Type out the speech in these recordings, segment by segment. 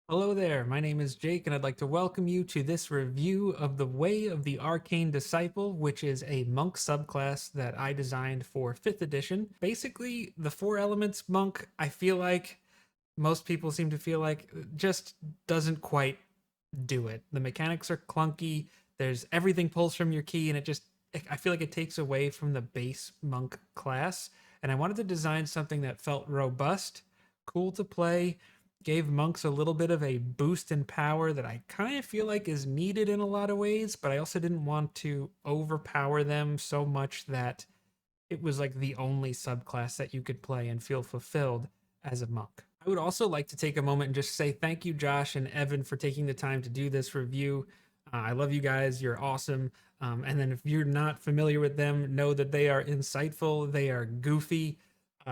Hello there, my name is Jake, and I'd like to welcome you to this review of the Way of the Arcane Disciple, which is a monk subclass that I designed for 5th edition. Basically, the Four Elements monk, I feel like most people seem to feel like just doesn't quite do it. The mechanics are clunky, there's everything pulls from your key, and I feel like it takes away from the base monk class. And I wanted to design something that felt robust, cool to play, gave monks a little bit of a boost in power that I kind of feel like is needed in a lot of ways, but I also didn't want to overpower them so much that it was like the only subclass that you could play and feel fulfilled as a monk. I would also like to take a moment and just say thank you, Josh and Evan, for taking the time to do this review. I love you guys. You're awesome. And then if you're not familiar with them, know that they are insightful, they are goofy,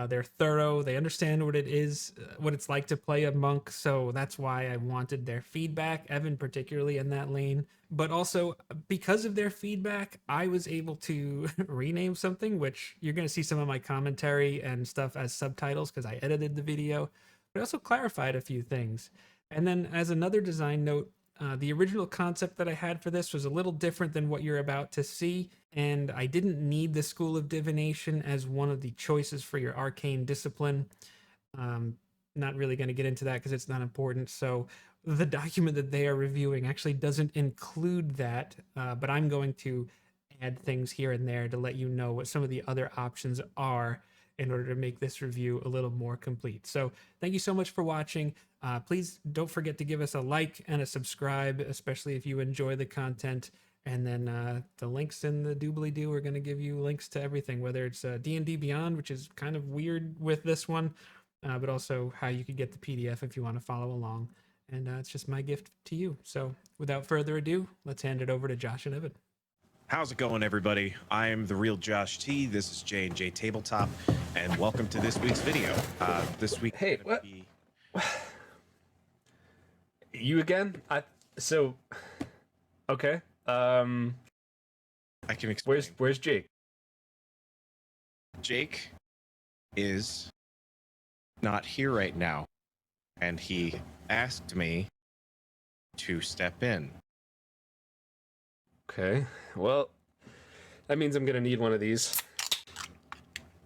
they're thorough. They understand what it is, what it's like to play a monk. So that's why I wanted their feedback, Evan particularly in that lane. But also because of their feedback, I was able to rename something, which you're going to see some of my commentary and stuff as subtitles because I edited the video, but I also clarified a few things. And then as another design note, the original concept that I had for this was a little different than what you're about to see, and I didn't need the School of Divination as one of the choices for your Arcane Discipline. Not really going to get into that because it's not important. So the document that they are reviewing actually doesn't include that, but I'm going to add things here and there to let you know what some of the other options are in order to make this review a little more complete. So thank you so much for watching. Please don't forget to give us a like and a subscribe, especially if you enjoy the content. And then the links in the doobly-doo are going to give you links to everything, whether it's D&D Beyond, which is kind of weird with this one, but also how you could get the PDF if you want to follow along. And it's just my gift to you. So without further ado, let's hand it over to Josh and Evan. How's it going, everybody? I am the real Josh T. This is J&J Tabletop, and welcome to this week's video. This week, hey, what? You again? Okay. I can explain. Where's Jake? Jake is not here right now, and he asked me to step in. Okay. Well, that means I'm gonna need one of these.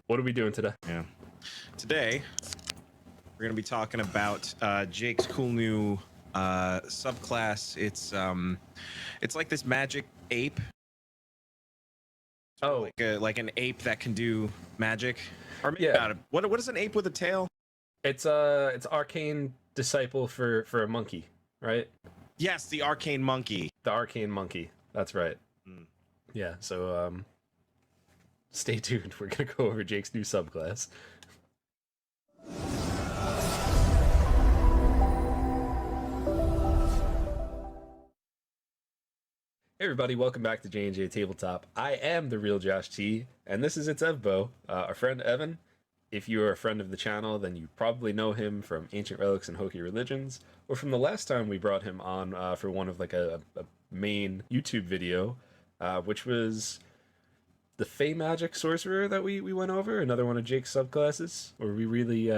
What are we doing today? Yeah. Today, we're gonna be talking about Jake's cool new subclass. It's like this magic ape. Oh, like an ape that can do magic. Or maybe yeah. not. What is an ape with a tail? It's Arcane Disciple for a monkey, right? Yes, the Arcane Monkey. The Arcane Monkey. That's right. Mm. Yeah. So stay tuned. We're gonna go over Jake's new subclass. Hey everybody, welcome back to J&J Tabletop. I am the real Josh T, and this is It's Evbo, our friend Evan. If you are a friend of the channel, then you probably know him from Ancient Relics and Hokey Religions, or from the last time we brought him on for one of like a main YouTube video, which was the Fey Magic Sorcerer that we went over, another one of Jake's subclasses, where we really,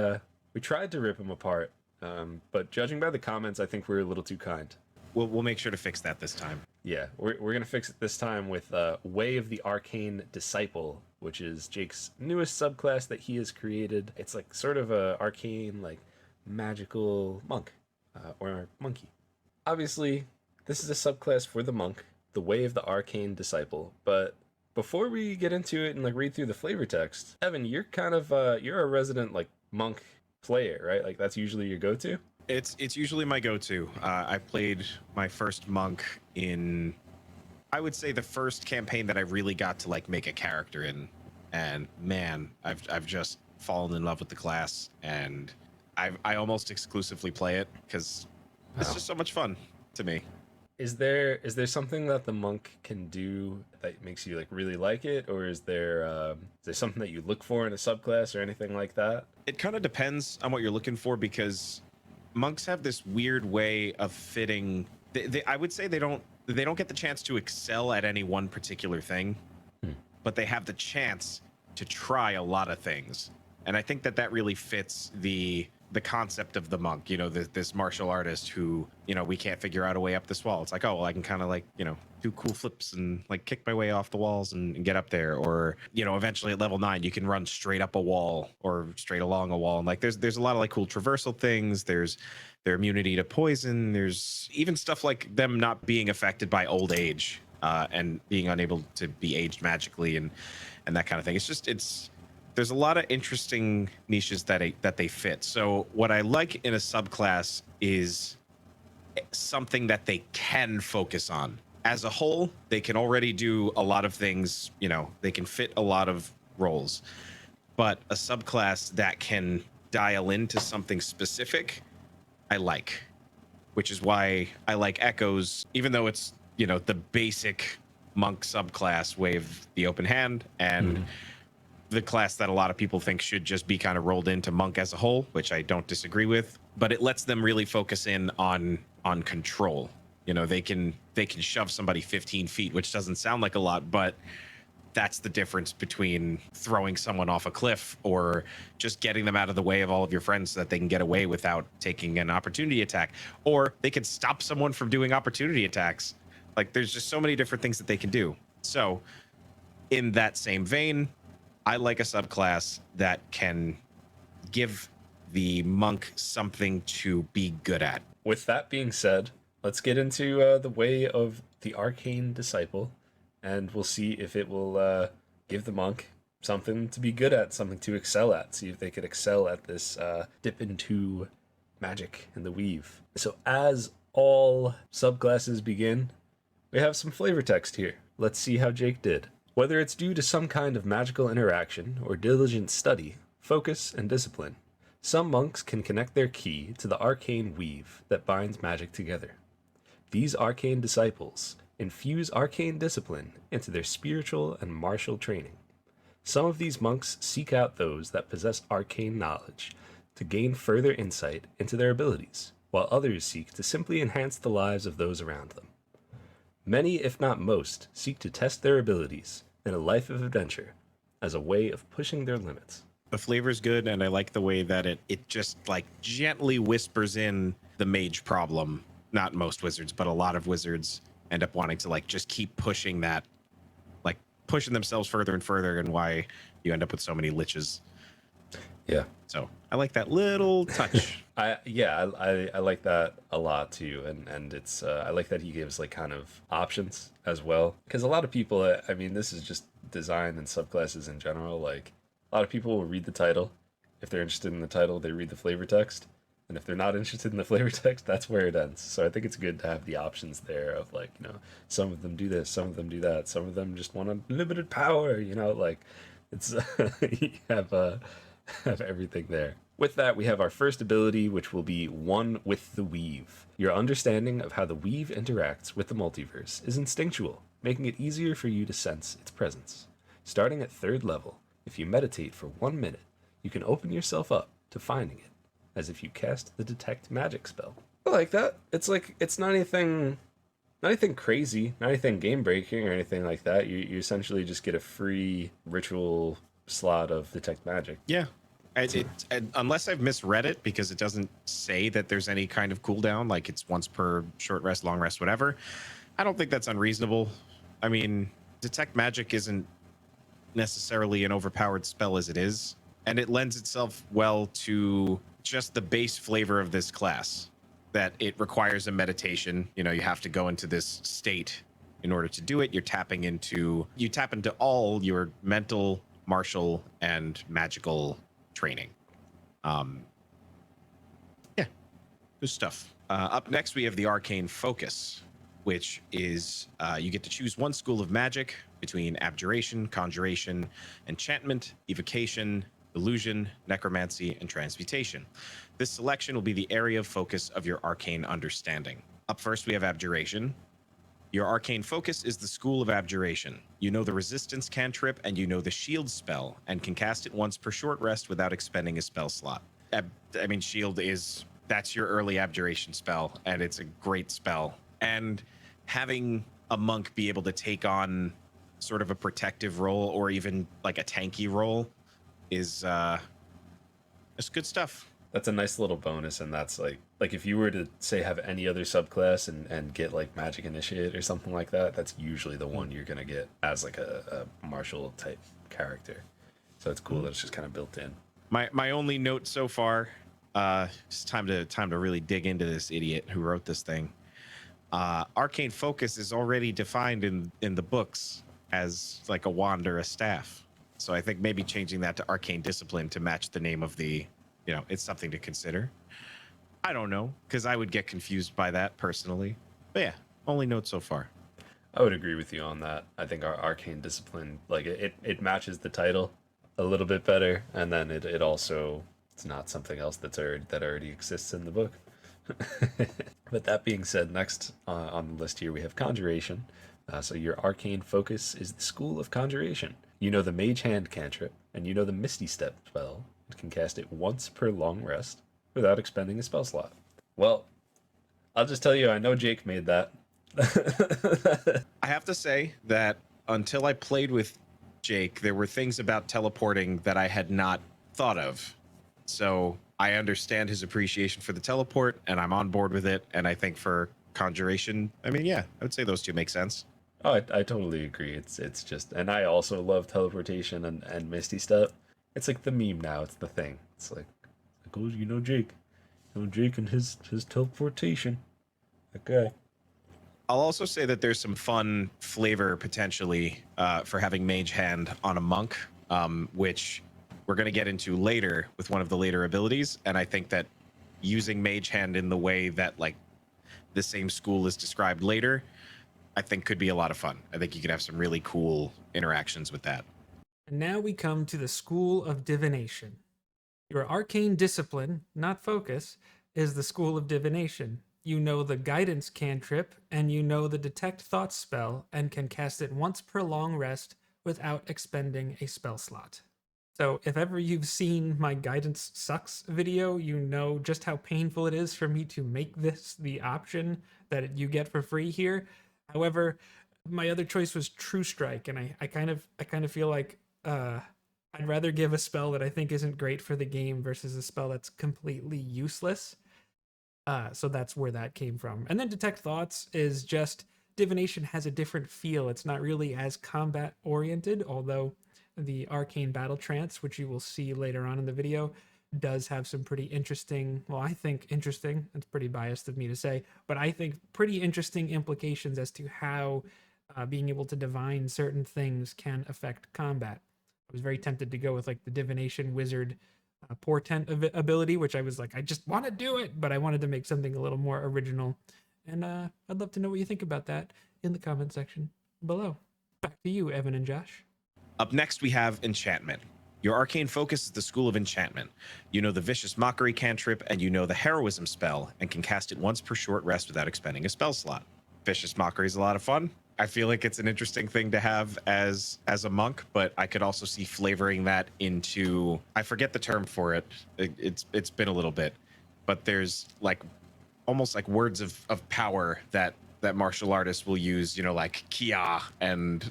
we tried to rip him apart, but judging by the comments, I think we were a little too kind. We'll make sure to fix that this time. Yeah, we're going to fix it this time with Way of the Arcane Disciple, which is Jake's newest subclass that he has created. It's like sort of a arcane, like magical monk, or monkey. Obviously, this is a subclass for the monk, the Way of the Arcane Disciple. But before we get into it and like read through the flavor text, Evan, you're kind of you're a resident like monk player, right? Like that's usually your go-to. It's usually my go-to. I played my first monk in, I would say, the first campaign that I really got to like make a character in, and man, I've just fallen in love with the class, and I almost exclusively play it because it's just so much fun to me. Is there something that the monk can do that makes you like really like it, or is there something that you look for in a subclass or anything like that? It kind of depends on what you're looking for, because monks have this weird way of fitting. I would say they don't get the chance to excel at any one particular thing, but they have the chance to try a lot of things. And I think that really fits the the concept of the monk, you know, this martial artist who, you know, we can't figure out a way up this wall. It's like, oh, well, I can kind of like, you know, do cool flips and like kick my way off the walls and get up there. Or, you know, eventually at level 9 you can run straight up a wall or straight along a wall. And like there's a lot of like cool traversal things. There's their immunity to poison. There's even stuff like them not being affected by old age, and being unable to be aged magically and that kind of thing. There's a lot of interesting niches that they fit. So what I like in a subclass is something that they can focus on. As a whole, they can already do a lot of things, you know, they can fit a lot of roles. But a subclass that can dial into something specific, I like. Which is why I like Echoes, even though it's, you know, the basic monk subclass, Wave the Open Hand, and the class that a lot of people think should just be kind of rolled into monk as a whole, which I don't disagree with. But it lets them really focus in on control. You know, they can shove somebody 15 feet, which doesn't sound like a lot, but that's the difference between throwing someone off a cliff or just getting them out of the way of all of your friends so that they can get away without taking an opportunity attack. Or they can stop someone from doing opportunity attacks. Like, there's just so many different things that they can do. So in that same vein, I like a subclass that can give the monk something to be good at. With that being said, let's get into the way of the Arcane Disciple, and we'll see if it will give the monk something to be good at, something to excel at, see if they could excel at this dip into magic and the weave. So as all subclasses begin, we have some flavor text here. Let's see how Jake did. Whether it's due to some kind of magical interaction or diligent study, focus, and discipline, some monks can connect their ki to the arcane weave that binds magic together. These arcane disciples infuse arcane discipline into their spiritual and martial training. Some of these monks seek out those that possess arcane knowledge to gain further insight into their abilities, while others seek to simply enhance the lives of those around them. Many, if not most, seek to test their abilities in a life of adventure as a way of pushing their limits. The flavor's good, and I like the way that it just like gently whispers in the mage problem. Not most wizards, but a lot of wizards end up wanting to like just keep pushing that, like pushing themselves further and further, and why you end up with so many liches. Yeah. So I like that little touch. I like that a lot too, and it's I like that he gives like kind of options as well, because a lot of people, I mean, this is just design and subclasses in general. Like, a lot of people will read the title. If they're interested in the title, they read the flavor text, and if they're not interested in the flavor text, that's where it ends. So I think it's good to have the options there of like, you know, some of them do this, some of them do that, some of them just want unlimited power. You know, like it's you have everything there. With that, we have our first ability, which will be One with the Weave. Your understanding of how the weave interacts with the multiverse is instinctual, making it easier for you to sense its presence. Starting at 3rd level, if you meditate for 1 minute, you can open yourself up to finding it, as if you cast the Detect Magic spell. I like that. It's like, it's not anything crazy, not anything game breaking or anything like that. You essentially just get a free ritual slot of Detect Magic. Yeah. Unless I've misread it, because it doesn't say that there's any kind of cooldown, like it's once per short rest, long rest, whatever. I don't think that's unreasonable. I mean, Detect Magic isn't necessarily an overpowered spell as it is, and it lends itself well to just the base flavor of this class, that it requires a meditation. You know, you have to go into this state in order to do it. You tap into all your mental, martial, and magical training. Yeah, good stuff. Up next, we have the Arcane Focus, which is you get to choose one school of magic between abjuration, conjuration, enchantment, evocation, illusion, necromancy, and transmutation. This selection will be the area of focus of your arcane understanding. Up first, we have abjuration. Your arcane focus is the school of abjuration. You know the resistance cantrip, and you know the shield spell, and can cast it once per short rest without expending a spell slot. I mean, shield that's your early abjuration spell, and it's a great spell. And having a monk be able to take on sort of a protective role, or even like a tanky role, is it's good stuff. That's a nice little bonus, and that's like if you were to say have any other subclass and get like Magic Initiate or something like that, that's usually the one you're gonna get as like a martial type character. So it's cool that it's just kind of built in. My only note so far, it's time to really dig into this idiot who wrote this thing. Arcane Focus is already defined in the books as like a wand or a staff. So I think maybe changing that to Arcane Discipline to match the name of the, it's something to consider. I don't know, because I would get confused by that personally. But yeah, only note so far. I would agree with you on that. I think our Arcane Discipline, like it matches the title a little bit better, and then it also it's not something else that already exists in the book. But that being said, next on the list here we have Conjuration. So your Arcane Focus is the School of Conjuration. You know the Mage Hand cantrip, and you know the Misty Step spell. It can cast it once per long rest without expending a spell slot. Well, I'll just tell you, I know Jake made that. I have to say that until I played with Jake, there were things about teleporting that I had not thought of. So I understand his appreciation for the teleport, and I'm on board with it. And I think for Conjuration, I mean, yeah, I would say those two make sense. Oh, I totally agree. It's just, and I also love teleportation and Misty Step. It's like the meme now. It's the thing. It's like oh, Jake, Jake and his teleportation. Okay. I'll also say that there's some fun flavor potentially for having Mage Hand on a monk, which we're going to get into later with one of the later abilities. And I think that using Mage Hand in the way that like the same school is described later, I think could be a lot of fun. I think you could have some really cool interactions with that. And now we come to the School of Divination. Your Arcane Discipline, not Focus, is the School of Divination. You know the Guidance cantrip, and you know the Detect Thoughts spell, and can cast it once per long rest without expending a spell slot. So if ever you've seen my Guidance Sucks video, you know just how painful it is for me to make this the option that you get for free here. However, my other choice was True Strike, and I kind of feel like I'd rather give a spell that I think isn't great for the game versus a spell that's completely useless. So that's where that came from. And then Detect Thoughts is just Divination has a different feel. It's not really as combat oriented, although the Arcane Battle Trance, which you will see later on in the video, does have some pretty interesting, well, I think interesting, it's pretty biased of me to say, but I think pretty interesting implications as to how being able to divine certain things can affect combat. I was very tempted to go with like the Divination Wizard Portent ability, which I was like, I just want to do it, but I wanted to make something a little more original. And I'd love to know what you think about that in the comment section below. Back to you, Evan and Josh. Up next, we have Enchantment. Your Arcane Focus is the School of Enchantment. You know the Vicious Mockery cantrip, and you know the Heroism spell, and can cast it once per short rest without expending a spell slot. Vicious Mockery is a lot of fun. I feel like it's an interesting thing to have as a monk, but I could also see flavoring that into, I forget the term for it. It's been a little bit, but there's like almost like words of power that martial artists will use, like Kia and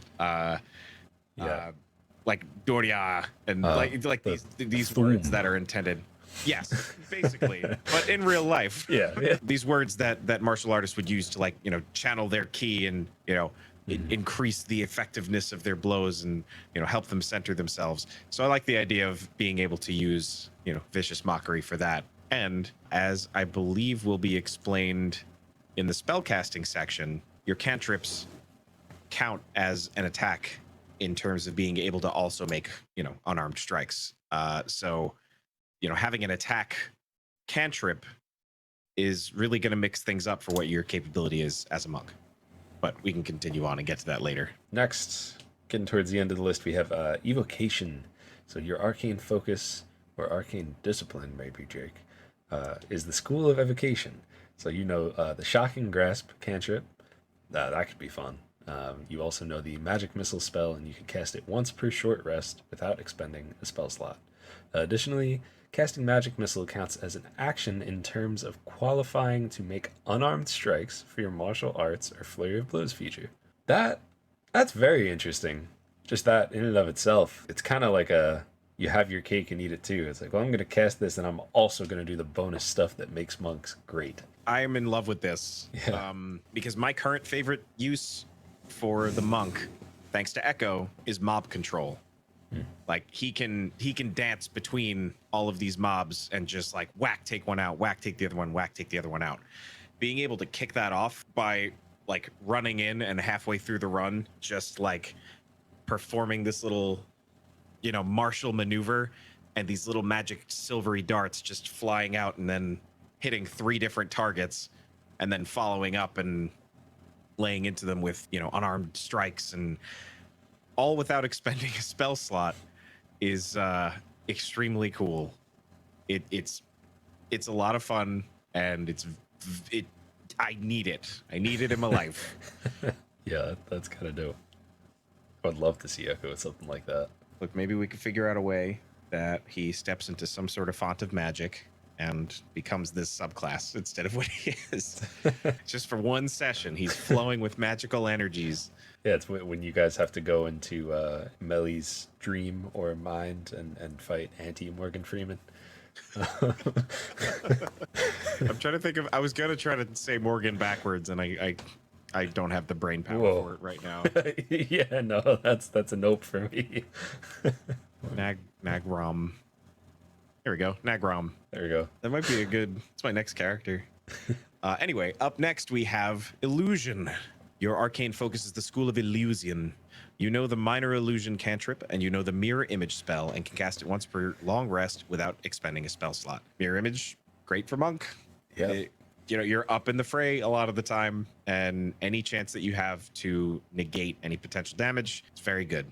like Doria and like these words that are intended. Yes, basically, but in real life, yeah. These words that martial artists would use to like channel their ki and increase the effectiveness of their blows and help them center themselves. So I like the idea of being able to use Vicious Mockery for that. And as I believe will be explained in the spellcasting section, your cantrips count as an attack in terms of being able to also make unarmed strikes. So having an attack cantrip is really going to mix things up for what your capability is as a monk. But we can continue on and get to that later. Next, getting towards the end of the list, we have Evocation. So your Arcane Focus or Arcane Discipline, maybe, Jake, is the School of Evocation. So the Shocking Grasp cantrip. That could be fun. You also know the Magic Missile spell, and you can cast it once per short rest without expending a spell slot. Additionally, casting Magic Missile counts as an action in terms of qualifying to make unarmed strikes for your martial arts or flurry of blows feature. That's very interesting. Just that in and of itself. It's kind of like a you have your cake and eat it too. It's like, well, I'm going to cast this, and I'm also going to do the bonus stuff that makes monks great. I am in love with this. Yeah. Because my current favorite use for the monk, thanks to Echo, is mob control. Like he can dance between all of these mobs and just like whack, take one out, whack, take the other one, whack, take the other one out. Being able to kick that off by like running in and halfway through the run, just like performing this little, martial maneuver, and these little magic silvery darts just flying out and then hitting 3 different targets and then following up and laying into them with, unarmed strikes, and all without expending a spell slot is extremely cool. It's a lot of fun, and I need it. I need it in my life. Yeah, that's kind of dope. I would love to see Echo with something like that. Look, maybe we could figure out a way that he steps into some sort of font of magic and becomes this subclass instead of what he is. Just for one session, he's flowing with magical energies. Yeah, it's when you guys have to go into Melly's dream or mind and fight anti-Morgan Freeman. I'm trying to think of. I was gonna try to say Morgan backwards, and I don't have the brain power for it right now. Yeah, no, that's a nope for me. Nagrom. There we go. Nagrom. There we go. That might be a good. It's my next character. Anyway, up next we have Illusion. Your arcane focus is the School of Illusion. You know the minor illusion cantrip, and you know the mirror image spell, and can cast it once per long rest without expending a spell slot. Mirror image, great for monk. Yeah. You're up in the fray a lot of the time, and any chance that you have to negate any potential damage, it's very good.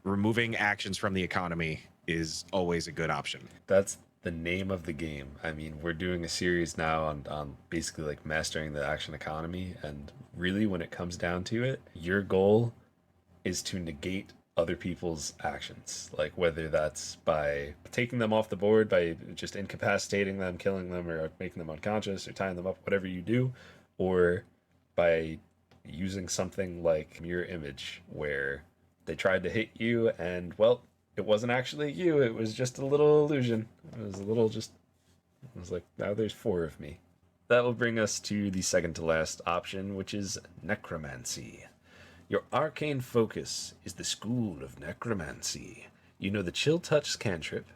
Removing actions from the economy is always a good option. That's the name of the game. I mean, we're doing a series now on basically like mastering the action economy, and really when it comes down to it, your goal is to negate other people's actions, like whether that's by taking them off the board, by just incapacitating them, killing them, or making them unconscious, or tying them up, whatever you do, or by using something like mirror image, where they tried to hit you and, well, it wasn't actually you, it was just a little illusion. It was like, now there's 4 of me. That will bring us to the second to last option, which is necromancy. Your arcane focus is the School of Necromancy. You know the Chill Touch cantrip,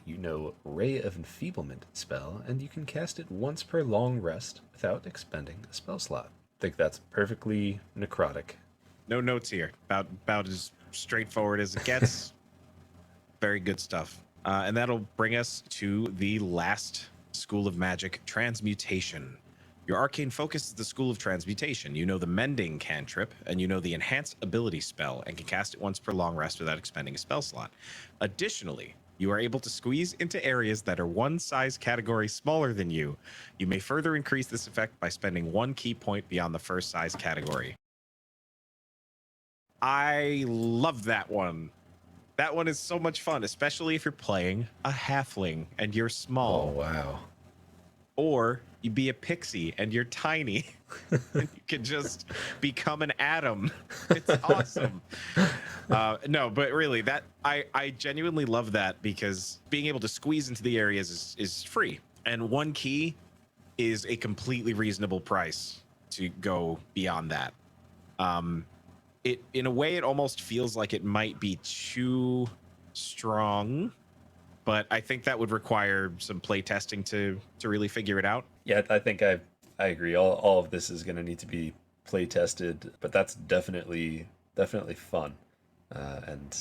you know Ray of Enfeeblement spell, and you can cast it once per long rest without expending a spell slot. I think that's perfectly necrotic. No notes here. About as straightforward as it gets. Very good stuff. And that'll bring us to the last School of Magic, Transmutation. Your arcane focus is the School of Transmutation. You know the Mending cantrip, and you know the Enhance Ability spell, and can cast it once per long rest without expending a spell slot. Additionally, you are able to squeeze into areas that are one size category smaller than you. You may further increase this effect by spending 1 key point beyond the first size category. I love that one. That one is so much fun, especially if you're playing a halfling and you're small. Oh, wow. Or you be a pixie and you're tiny. And you can just become an atom. It's awesome. No, but really, that I genuinely love that, because being able to squeeze into the areas is free. And 1 key is a completely reasonable price to go beyond that. It, in a way, it almost feels like it might be too strong, but I think that would require some play testing to really figure it out. Yeah, I think I agree. All of this is going to need to be play tested, but that's definitely fun, and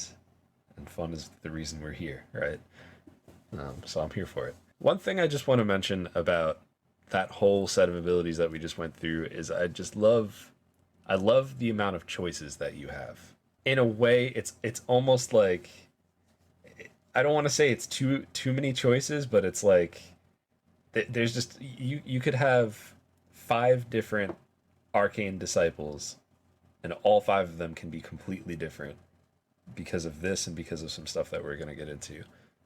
fun is the reason we're here, right? So I'm here for it. One thing I just want to mention about that whole set of abilities that we just went through is I love the amount of choices that you have. In a way, it's almost like, I don't want to say it's too many choices, but it's like there's just you could have 5 different arcane disciples, and all 5 of them can be completely different because of this and because of some stuff that we're going to get into.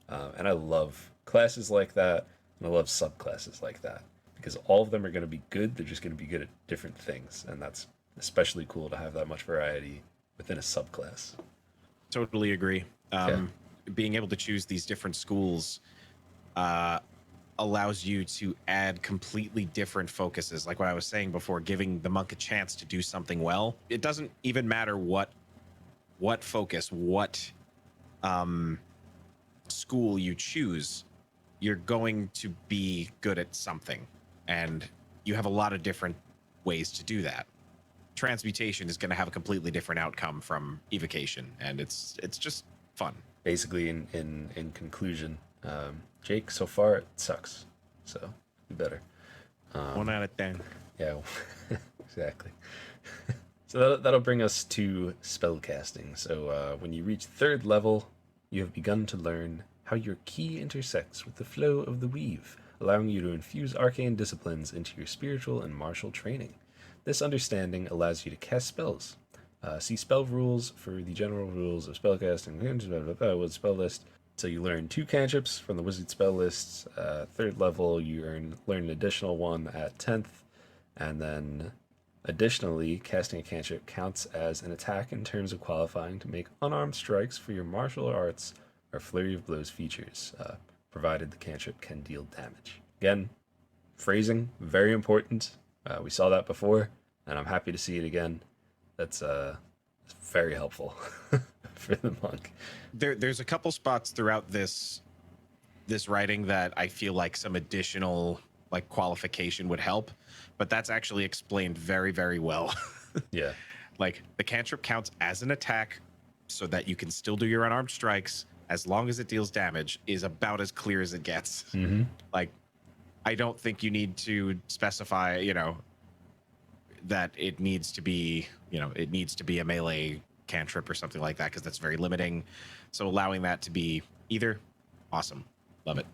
And I love classes like that, and I love subclasses like that, because all of them are going to be good. They're just going to be good at different things, and that's especially cool to have that much variety within a subclass. Totally agree. Yeah. being able to choose these different schools allows you to add completely different focuses. Like what I was saying before, giving the monk a chance to do something well. It doesn't even matter what focus, what school you choose, you're going to be good at something, and you have a lot of different ways to do that. Transmutation is going to have a completely different outcome from evocation, and it's just fun. Basically, in conclusion, Jake, so far it sucks, so be better. 1 out of 10. Yeah, exactly. So that'll bring us to spellcasting. So when you reach 3rd level, you have begun to learn how your ki intersects with the flow of the weave, allowing you to infuse arcane disciplines into your spiritual and martial training. This understanding allows you to cast spells. See spell rules for the general rules of spellcasting with spell list. So you learn 2 cantrips from the wizard spell lists. 3rd level, you learn an additional one at 10th, and then additionally, casting a cantrip counts as an attack in terms of qualifying to make unarmed strikes for your martial arts or flurry of blows features, provided the cantrip can deal damage. Again, phrasing, very important. We saw that before, and I'm happy to see it again. That's very helpful for the monk. There's a couple spots throughout this writing that I feel like some additional like qualification would help, but that's actually explained very, very well. Yeah. Like the cantrip counts as an attack so that you can still do your unarmed strikes as long as it deals damage is about as clear as it gets. Mm-hmm. Like, I don't think you need to specify, that it needs to be, it needs to be a melee cantrip or something like that, because that's very limiting. So allowing that to be either, awesome. Love it.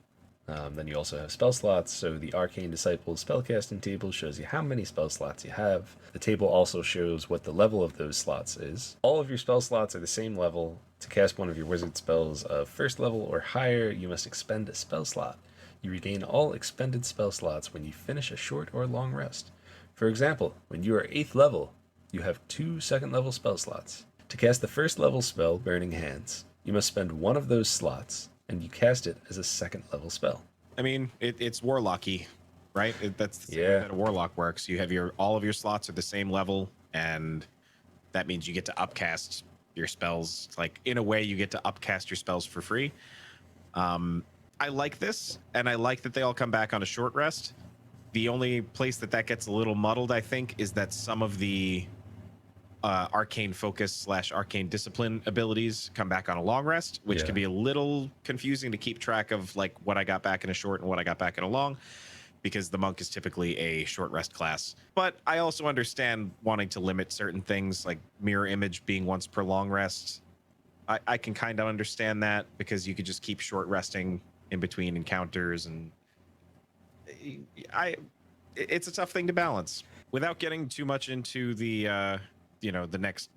Then you also have spell slots. So the Arcane Disciple spellcasting table shows you how many spell slots you have. The table also shows what the level of those slots is. All of your spell slots are the same level. To cast one of your wizard spells of 1st level or higher, you must expend a spell slot. You regain all expended spell slots when you finish a short or long rest. For example, when you are 8th level, you have 2 2nd level spell slots. To cast the 1st level spell, Burning Hands, you must spend one of those slots, and you cast it as a 2nd level spell. I mean, it's warlocky, right? That's the same way Yeah. that a warlock works. You have all of your slots are the same level, and that means you get to upcast your spells. Like, in a way, you get to upcast your spells for free. I like this, and I like that they all come back on a short rest. The only place that gets a little muddled, I think, is that some of the arcane focus / arcane discipline abilities come back on a long rest, which can be a little confusing to keep track of, like what I got back in a short and what I got back in a long, because the monk is typically a short rest class. But I also understand wanting to limit certain things, like mirror image being once per long rest. I can kind of understand that, because you could just keep short resting in between encounters, and it's a tough thing to balance. Without getting too much into the the next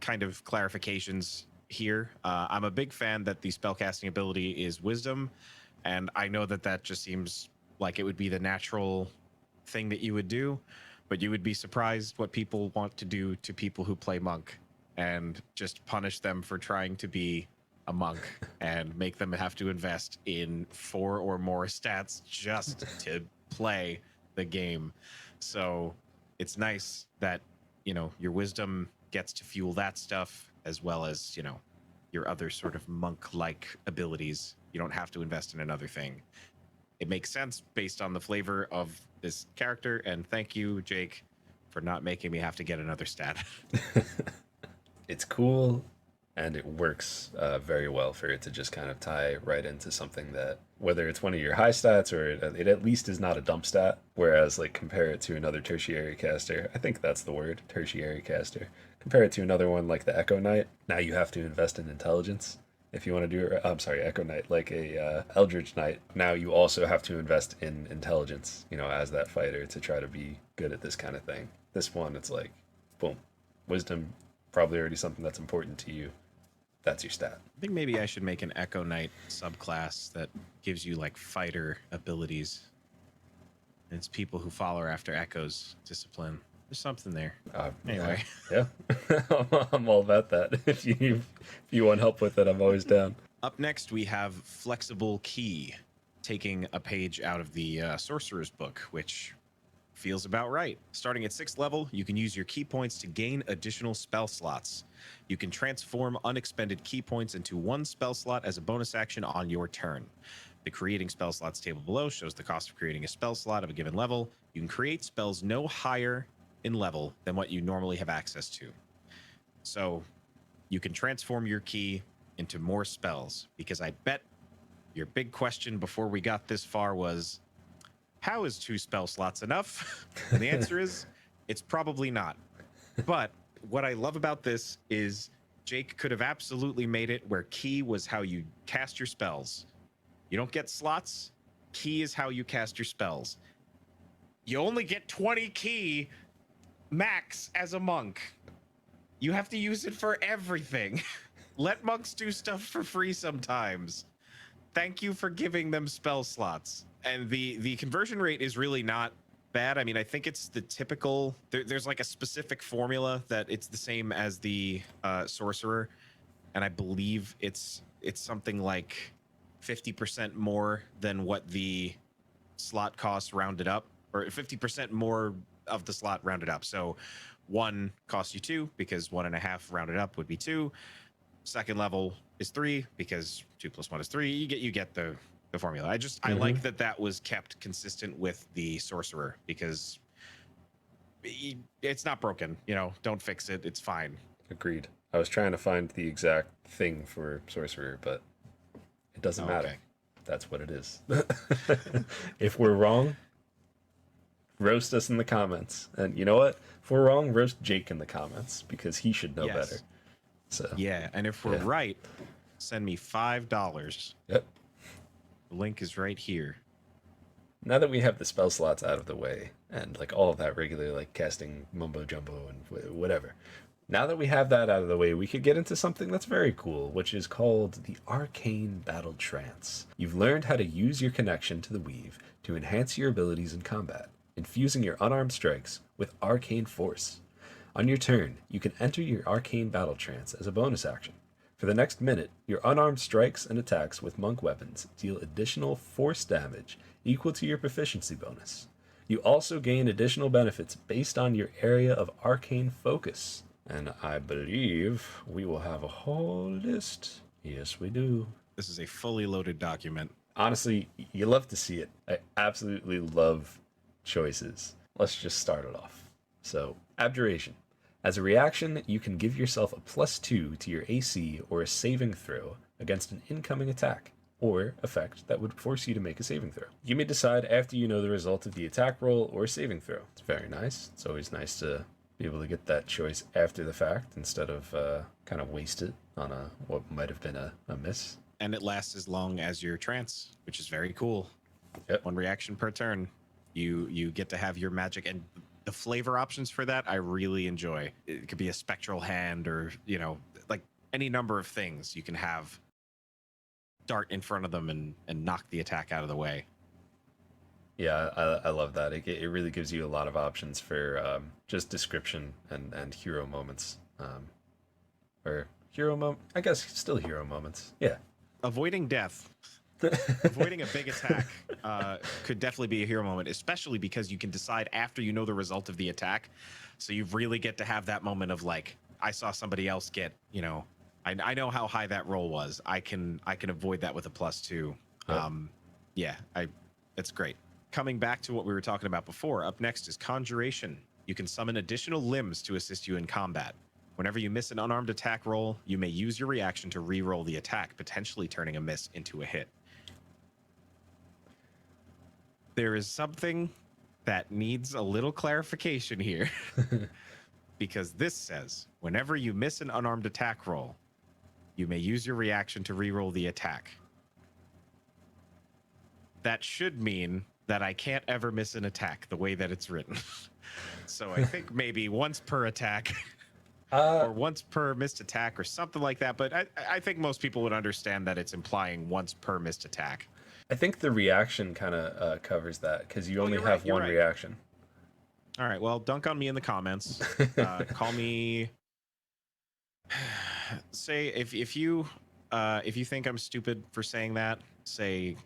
kind of clarifications here, I'm a big fan that the spellcasting ability is wisdom, and I know that just seems like it would be the natural thing that you would do, but you would be surprised what people want to do to people who play monk, and just punish them for trying to be a monk and make them have to invest in 4 or more stats just to play the game. So it's nice that your wisdom gets to fuel that stuff, as well as your other sort of monk-like abilities. You don't have to invest in another thing. It makes sense based on the flavor of this character, and thank you, Jake, for not making me have to get another stat. It's cool, and it works very well for it to just kind of tie right into something that, whether it's one of your high stats or it at least is not a dump stat, whereas like compare it to another tertiary caster. I think that's the word, tertiary caster. Compare it to another one like the Echo Knight. Now you have to invest in intelligence if you want to do it. I'm sorry, Echo Knight, like a Eldritch Knight. Now you also have to invest in intelligence, as that fighter, to try to be good at this kind of thing. This one, it's like, boom, wisdom, probably already something that's important to you. That's your stat. I think maybe I should make an Echo Knight subclass that gives you like fighter abilities. And it's people who follow after Echo's discipline. There's something there. Anyway. Yeah. I'm all about that. If you want help with it, I'm always down. Up next, we have Flexible Key, taking a page out of the Sorcerer's Book, which feels about right. Starting at 6th level, you can use your key points to gain additional spell slots. You can transform unexpended key points into 1 spell slot as a bonus action on your turn. The creating spell slots table below shows the cost of creating a spell slot of a given level. You can create spells no higher in level than what you normally have access to. So you can transform your key into more spells, because I bet your big question before we got this far was, how is 2 spell slots enough? And the answer is, it's probably not. But what I love about this is Jake could have absolutely made it where key was how you cast your spells. You don't get slots. Key is how you cast your spells. You only get 20 key max as a monk. You have to use it for everything. Let monks do stuff for free sometimes. Thank you for giving them spell slots. And the conversion rate is really not bad. I mean, I think it's the typical, there's like a specific formula that it's the same as the sorcerer, and I believe it's something like 50% more than what the slot costs rounded up, or 50% more of the slot rounded up. So 1 costs you 2 because 1.5 rounded up would be 2. Second level is 3 because 2 plus 1 is 3. You get the formula. I like that was kept consistent with the sorcerer, because it's not broken. Don't fix it. It's fine. Agreed. I was trying to find the exact thing for sorcerer, but it doesn't matter. That's what it is. If we're wrong, roast us in the comments. And you know what? If we're wrong, roast Jake in the comments, because he should know better. So yeah, and if we're right, send me $5. Yep. The link is right here. Now that we have the spell slots out of the way, and like all of that regular like casting mumbo jumbo and whatever, now that we have that out of the way, we could get into something that's very cool, which is called the Arcane Battle Trance. You've learned how to use your connection to the weave to enhance your abilities in combat, infusing your unarmed strikes with arcane force. On your turn, you can enter your Arcane Battle Trance as a bonus action. For the next minute, your unarmed strikes and attacks with monk weapons deal additional force damage equal to your proficiency bonus. You also gain additional benefits based on your area of arcane focus. And I believe we will have a whole list. Yes, we do. This is a fully loaded document. Honestly, you love to see it. I absolutely love choices. Let's just start it off. So, Abjuration. As a reaction, you can give yourself a +2 to your AC or a saving throw against an incoming attack, or effect that would force you to make a saving throw. You may decide after you know the result of the attack roll or saving throw. It's very nice. It's always nice to be able to get that choice after the fact instead of kind of waste it on what might have been a miss. And it lasts as long as your trance, which is very cool. Yep. 1 reaction per turn. You get to have your magic, and the flavor options for that I really enjoy. It could be a spectral hand, or like any number of things you can have dart in front of them and knock the attack out of the way. Yeah, I love that. It really gives you a lot of options for just description and hero moments. Or hero moment, I guess still hero moments. Yeah. Avoiding death, avoiding a big attack could definitely be a hero moment, especially because you can decide after you know the result of the attack. So you really get to have that moment of like, I saw somebody else get, I know how high that roll was. I can avoid that with a +2. Yep. It's great. Coming back to what we were talking about before, up next is Conjuration. You can summon additional limbs to assist you in combat. Whenever you miss an unarmed attack roll, you may use your reaction to re-roll the attack, potentially turning a miss into a hit. There is something that needs a little clarification here. Because this says, whenever you miss an unarmed attack roll, you may use your reaction to re-roll the attack. That should mean that I can't ever miss an attack the way that it's written. So I think maybe once per attack, or once per missed attack, or something like that. But I think most people would understand that it's implying once per missed attack. I think the reaction kind of covers that, because you only have one reaction. All right, well, dunk on me in the comments. Call me... Say, if you if you think I'm stupid for saying that, say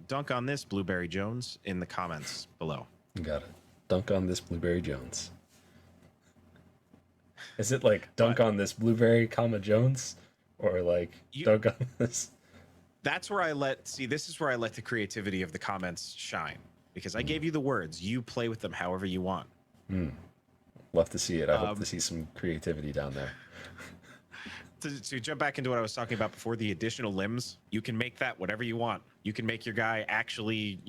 dunk on this Blueberry Jones in the comments below. Got it. Dunk on this Blueberry Jones. Is it like dunk on this Blueberry, comma Jones, or like dunk on this? That's where this is where I let the creativity of the comments shine, because I gave you the words. You play with them however you want. Love to see it. I hope to see some creativity down there. To jump back into what I was talking about before, the additional limbs, you can make that whatever you want. You can make your guy actually,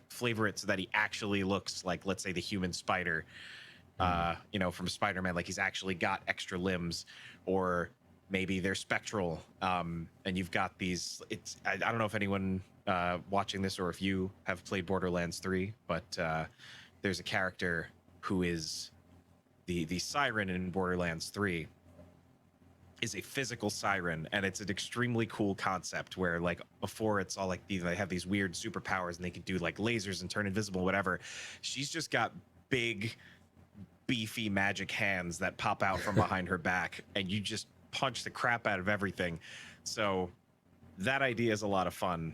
flavor it so that he actually looks like, let's say, the human spider, from Spider-Man, like he's actually got extra limbs, or maybe they're spectral. And you've got these, I don't know if anyone watching this or if you have played Borderlands 3, but there's a character who is the siren in Borderlands 3 is a physical siren, and it's an extremely cool concept where, like, before it's all like they have these weird superpowers and they can do like lasers and turn invisible, whatever. She's just got big, beefy magic hands that pop out from behind her back, and you just punch the crap out of everything. So that idea is a lot of fun.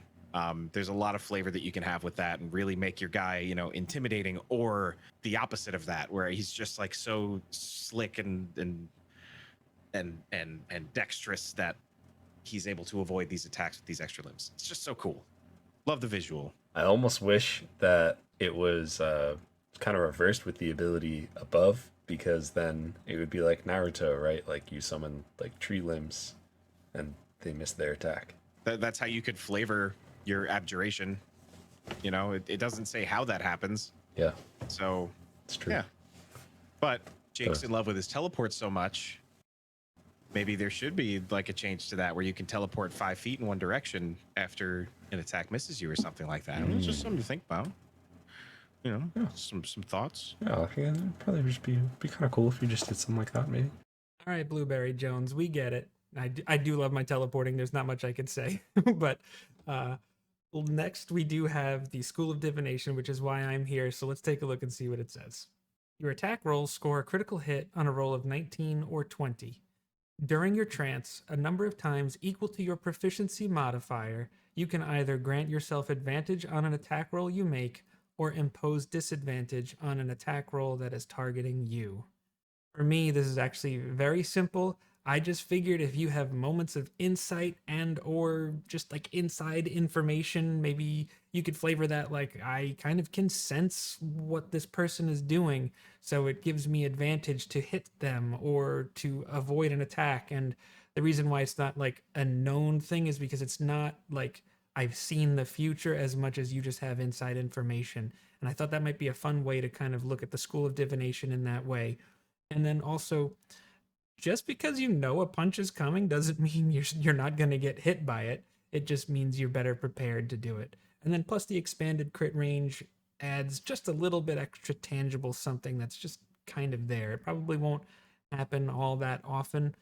There's a lot of flavor that you can have with that and really make your guy, intimidating, or the opposite of that, where he's just like so slick and dexterous that he's able to avoid these attacks with these extra limbs. It's just so cool. Love the visual. I almost wish that it was kind of reversed with the ability above, because then it would be like Naruto, right? Like you summon like tree limbs and they miss their attack. That's how you could flavor your abjuration. It doesn't say how that happens. Yeah. So it's true. Yeah. But Jake's in love with his teleport so much, maybe there should be like a change to that where you can teleport 5 feet in one direction after an attack misses you or something like that. It's just something to think about. Some thoughts. Yeah, it'd probably just be kind of cool if you just did something like that, maybe. All right, Blueberry Jones, we get it. I do love my teleporting. There's not much I could say. But next we do have the School of Divination, which is why I'm here. So let's take a look and see what it says. Your attack rolls score a critical hit on a roll of 19 or 20. During your trance, a number of times equal to your proficiency modifier, you can either grant yourself advantage on an attack roll you make, or impose disadvantage on an attack roll that is targeting you. For me, this is actually very simple. I just figured if you have moments of insight and or just like inside information, maybe you could flavor that like I kind of can sense what this person is doing, so it gives me advantage to hit them or to avoid an attack. And the reason why it's not like a known thing is because it's not like I've seen the future as much as you just have inside information. And I thought that might be a fun way to kind of look at the School of Divination in that way. And then also, just because you know a punch is coming doesn't mean you're not going to get hit by it. It just means you're better prepared to do it. And then plus the expanded crit range adds just a little bit extra tangible something that's just kind of there. It probably won't happen all that often,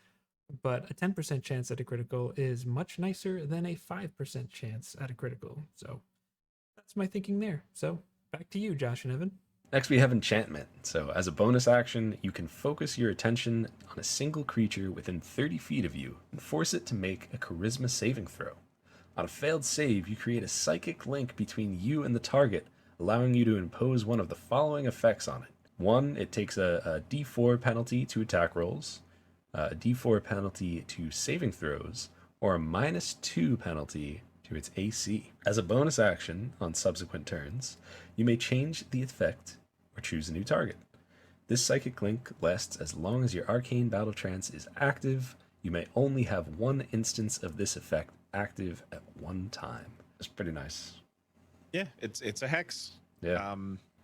but a 10% chance at a critical is much nicer than a 5% chance at a critical. So that's my thinking there. So back to you, Josh and Evan. Next, we have Enchantment. So, as a bonus action, you can focus your attention on a single creature within 30 feet of you and force it to make a Charisma saving throw. On a failed save, you create a psychic link between you and the target, allowing you to impose one of the following effects on it. 1, it takes a D4 penalty to attack rolls, a D4 penalty to saving throws, or a -2 penalty to its AC. As a bonus action on subsequent turns, you may change the effect or choose a new target. This psychic link lasts as long as your Arcane Battle Trance is active. You may only have one instance of this effect active at one time. It's pretty nice. Yeah, it's a hex. Yeah.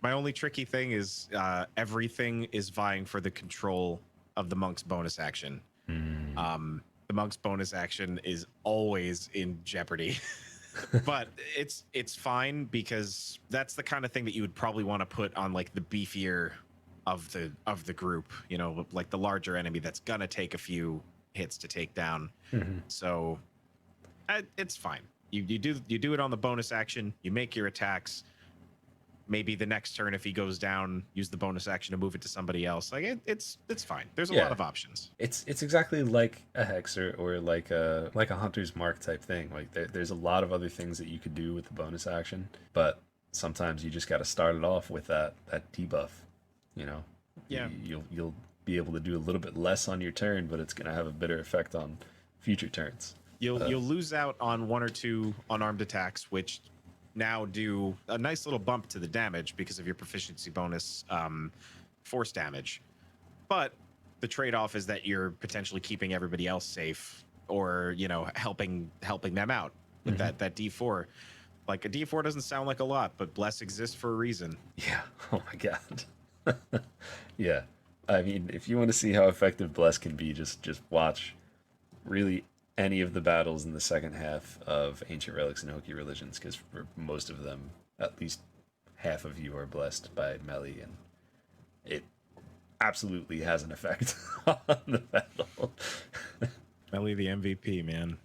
My only tricky thing is everything is vying for the control of the monk's bonus action. The monk's bonus action is always in jeopardy. But it's fine, because that's the kind of thing that you would probably want to put on like the beefier of the group, like the larger enemy that's gonna take a few hits to take down. So it's fine. You do it on the bonus action, you make your attacks, maybe the next turn, if he goes down, use the bonus action to move it to somebody else. Like it's fine. There's a Yeah. lot of options. It's exactly like a hexer or like a hunter's mark type thing. Like there's a lot of other things that you could do with the bonus action, but sometimes you just got to start it off with that debuff. You know, Yeah. You'll be able to do a little bit less on your turn, but it's gonna have a better effect on future turns. You'll lose out on 1 or 2 unarmed attacks, which now do a nice little bump to the damage because of your proficiency bonus force damage. But the trade-off is that you're potentially keeping everybody else safe, or helping them out with that D4. Like a D4 doesn't sound like a lot, but bless exists for a reason. Yeah. Oh my god. Yeah. I mean, if you want to see how effective bless can be, just watch really any of the battles in the second half of Ancient Relics and Hoki Religions, because for most of them, at least half of you are blessed by melee, and it absolutely has an effect on the battle. Melly the MVP, man.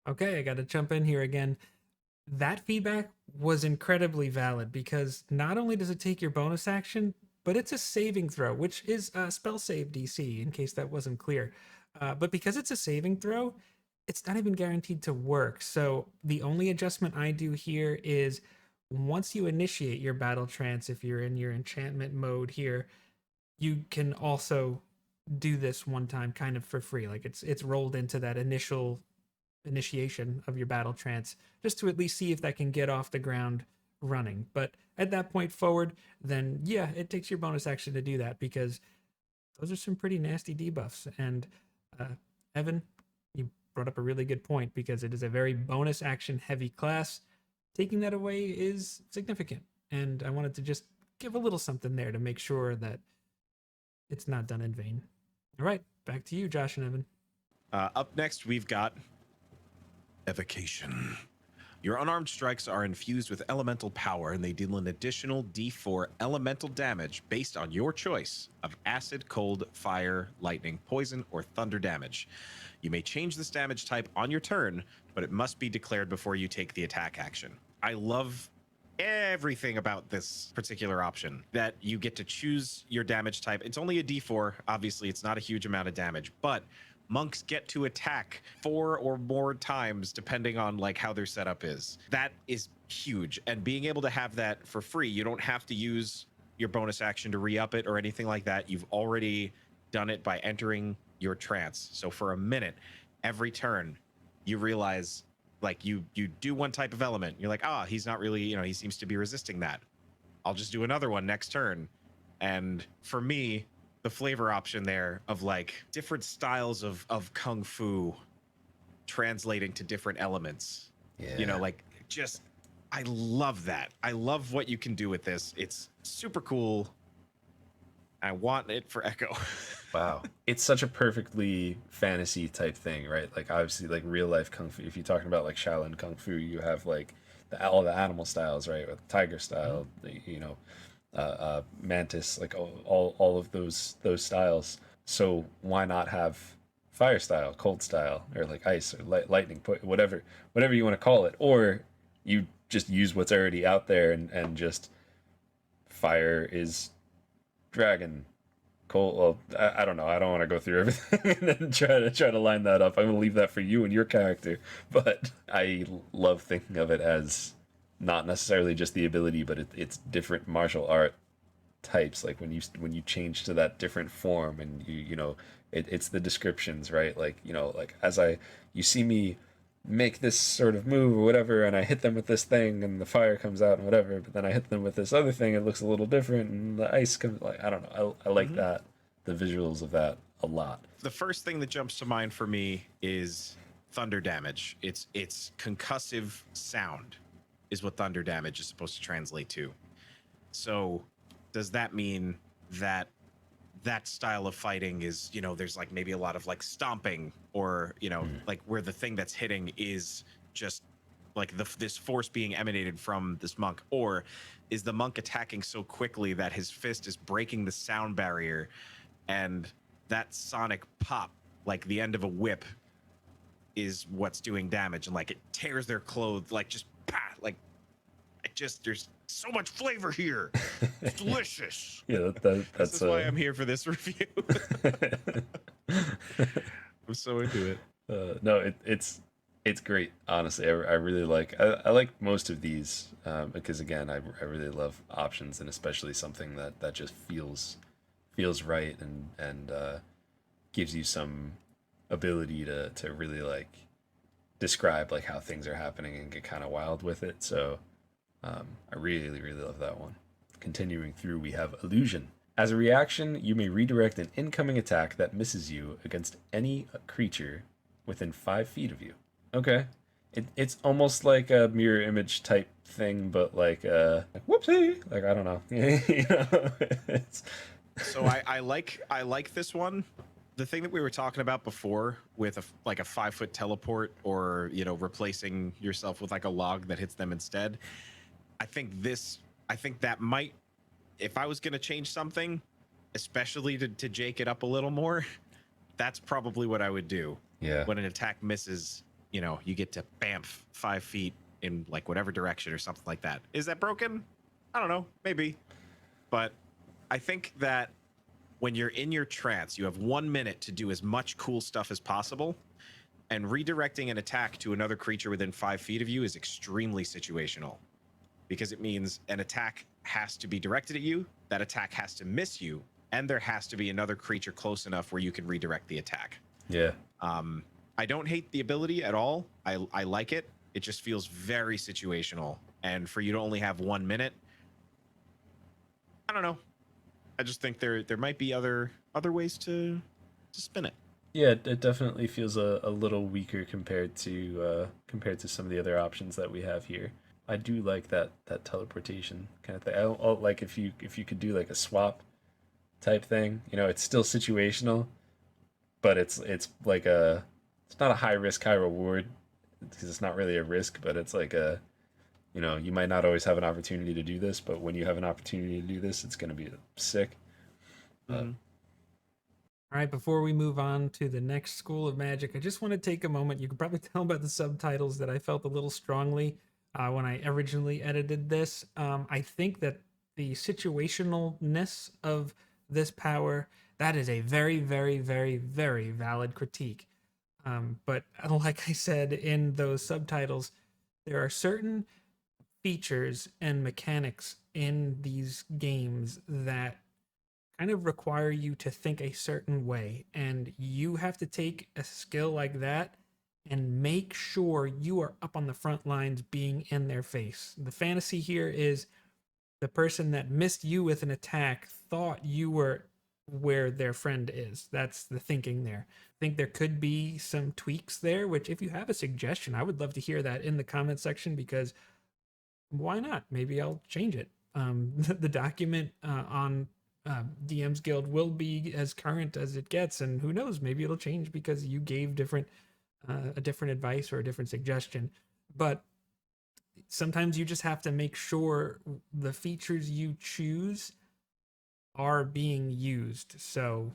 Okay, I got to jump in here again. That feedback was incredibly valid because not only does it take your bonus action, but it's a saving throw, which is a spell save DC, in case that wasn't clear. But because it's a saving throw, it's not even guaranteed to work. So the only adjustment I do here is once you initiate your battle trance, if you're in your enchantment mode here, you can also do this one time kind of for free. Like it's rolled into that initial initiation of your battle trance, just to at least see if that can get off the ground running. But at that point forward, then yeah, it takes your bonus action to do that, because those are some pretty nasty debuffs. And Evan, you brought up a really good point, because it is a very bonus action heavy class. Taking that away is significant, and I wanted to just give a little something there to make sure that it's not done in vain. All right, back to you, Josh and Evan. Up next, we've got Evocation. Your unarmed strikes are infused with elemental power, and they deal an additional D4 elemental damage based on your choice of acid, cold, fire, lightning, poison, or thunder damage. You may change this damage type on your turn, but it must be declared before you take the attack action. I love everything about this particular option, that you get to choose your damage type. It's only a D4. Obviously, it's not a huge amount of damage, but monks get to attack 4 or more times depending on like how their setup is. That is huge, and being able to have that for free, you don't have to use your bonus action to re-up it or anything like that. You've already done it by entering your trance. So for a minute every turn, you realize like you do one type of element, you're like, he's not really, he seems to be resisting that, I'll just do another one next turn. And for me, the flavor option there of like different styles of kung fu translating to different elements, like just, I love that. I love what you can do with this. It's super cool. I want it for Echo. Wow. It's such a perfectly fantasy type thing, right? Like obviously like real life kung fu. If you're talking about like Shaolin kung fu, you have like all the animal styles, right? With tiger style, mantis, like all of those styles. So why not have fire style, cold style, or like ice or lightning, whatever you want to call it, or you just use what's already out there and just fire is dragon, cold. Well, I don't know. I don't want to go through everything and then try to line that up. I'm gonna leave that for you and your character. But I love thinking of it as not necessarily just the ability, but it's different martial art types. Like when you change to that different form, and it's the descriptions, right? Like like you see me make this sort of move or whatever, and I hit them with this thing and the fire comes out and whatever, but then I hit them with this other thing, it looks a little different, and the ice comes, like, I don't know, I like that, the visuals of that a lot. The first thing that jumps to mind for me is thunder damage. It's concussive sound is what thunder damage is supposed to translate to. So does that mean that style of fighting is, there's like maybe a lot of like stomping, or like where the thing that's hitting is just like this force being emanated from this monk? Or is the monk attacking so quickly that his fist is breaking the sound barrier, and that sonic pop, like the end of a whip, is what's doing damage, and like it tears their clothes, like just like it just, there's So much flavor here. It's delicious. Yeah, This that's is why I'm here for this review. I'm so into it. No, it's great. Honestly, I really I like most of these because again, I really love options, and especially something that just feels right and gives you some ability to really like describe like how things are happening and get kind of wild with it. So I really love that one. Continuing through, we have illusion. As a reaction, you may redirect an incoming attack that misses you against any creature within 5 feet of you. Okay. It's almost like a mirror image type thing, but like whoopsie, like I don't know. You know, it's So I like this one. The thing that we were talking about before with like a 5-foot teleport, or replacing yourself with like a log that hits them instead. I think that might, if I was gonna change something, especially to Jake it up a little more, that's probably what I would do. yeah. When an attack misses, you get to bamf 5 feet in like whatever direction or something like that. Is that broken? I don't know, maybe. But I think that when you're in your trance, you have 1 minute to do as much cool stuff as possible. And redirecting an attack to another creature within 5 feet of you is extremely situational, because it means an attack has to be directed at you, that attack has to miss you, and there has to be another creature close enough where you can redirect the attack. Yeah. I don't hate the ability at all. I like it. It just feels very situational. And for you to only have 1 minute, I don't know. I just think there might be other ways to spin it. Yeah, it definitely feels a little weaker compared to some of the other options that we have here. I do like that teleportation kind of thing. I'll like if you could do like a swap type thing. You know, it's still situational, but it's like it's not a high risk high reward because it's not really a risk, but it's like you might not always have an opportunity to do this, but when you have an opportunity to do this, it's going to be sick. Mm-hmm. All right, before we move on to the next school of magic, I just want to take a moment. You can probably tell by the subtitles that I felt a little strongly when I originally edited this. I think that the situationalness of this power, that is a very, very, very, very valid critique. But like I said in those subtitles, there are certain features and mechanics in these games that kind of require you to think a certain way, and you have to take a skill like that and make sure you are up on the front lines being in their face. The fantasy here is the person that missed you with an attack thought you were where their friend is. That's the thinking there. I think there could be some tweaks there, which if you have a suggestion, I would love to hear that in the comment section, because why not? Maybe I'll change it. The document on DM's Guild will be as current as it gets, and who knows, maybe it'll change because you gave a different advice or a different suggestion. But sometimes you just have to make sure the features you choose are being used. So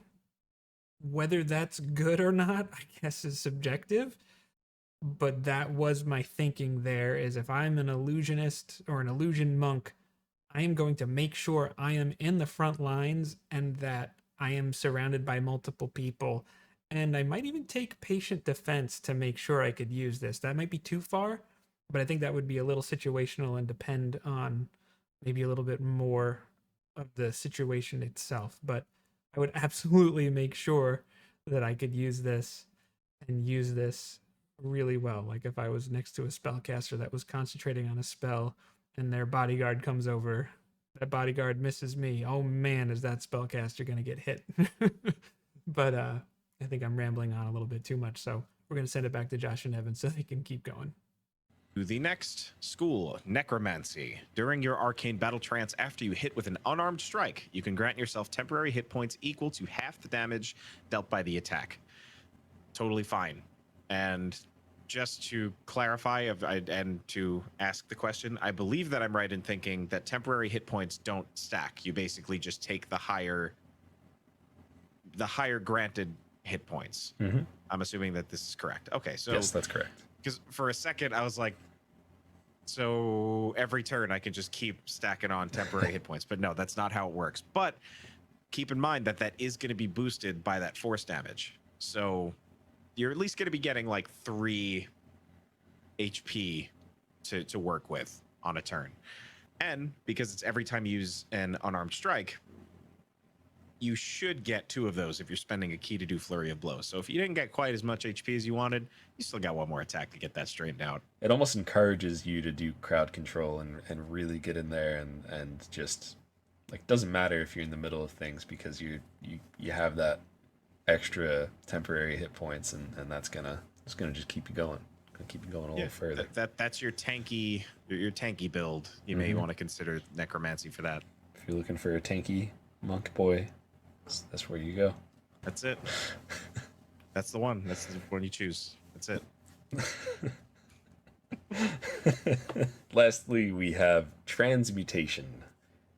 whether that's good or not, I guess is subjective. But that was my thinking there, is if I'm an illusionist or an illusion monk, I am going to make sure I am in the front lines and that I am surrounded by multiple people. And I might even take patient defense to make sure I could use this. That might be too far, but I think that would be a little situational and depend on maybe a little bit more of the situation itself. But I would absolutely make sure that I could use this and use this really well. Like if I was next to a spellcaster that was concentrating on a spell and their bodyguard comes over, that bodyguard misses me. Oh man, is that spellcaster going to get hit? But I think I'm rambling on a little bit too much, so we're going to send it back to Josh and Evan so they can keep going. The next school, Necromancy. During your arcane battle trance, after you hit with an unarmed strike, you can grant yourself temporary hit points equal to half the damage dealt by the attack. Totally fine. And just to clarify and to ask the question, I believe that I'm right in thinking that temporary hit points don't stack. You basically just take the higher granted hit points. Mm-hmm. I'm assuming that this is correct. Okay, so yes, that's correct. because for a second I was like, So every turn I can just keep stacking on temporary hit points. But no, that's not how it works. But keep in mind that that is going to be boosted by that force damage. So you're at least going to be getting like 3 HP to work with on a turn. And because it's every time you use an unarmed strike, you should get 2 of those if you're spending a key to do Flurry of Blows. So if you didn't get quite as much HP as you wanted, you still got 1 more attack to get that straightened out. It almost encourages you to do crowd control and really get in there and just like, doesn't matter if you're in the middle of things, because you have that extra temporary hit points, and that's gonna just keep you going. Gonna keep you going a little further. That's your tanky build. You may want to consider necromancy for that. If you're looking for a tanky monk boy, that's where you go. That's it. That's the one. That's the one you choose. That's it. Lastly, we have Transmutation.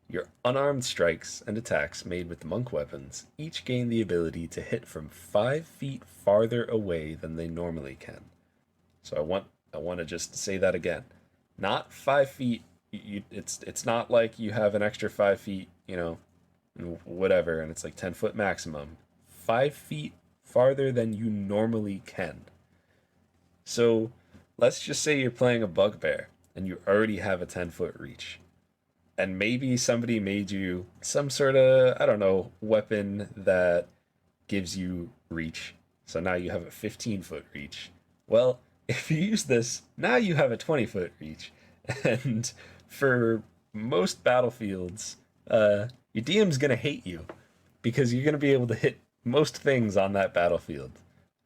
Your unarmed strikes and attacks made with monk weapons each gain the ability to hit from 5 feet farther away than they normally can. So I want to just say that again. Not 5 feet. It's not like you have an extra 5 feet, whatever, and it's like 10-foot maximum. 5 feet farther than you normally can. So let's just say you're playing a bugbear and you already have a 10-foot reach. And maybe somebody made you some sort of, I don't know, weapon that gives you reach. So now you have a 15-foot reach. Well, if you use this, now you have a 20-foot reach. And for most battlefields, your DM's going to hate you because you're going to be able to hit most things on that battlefield.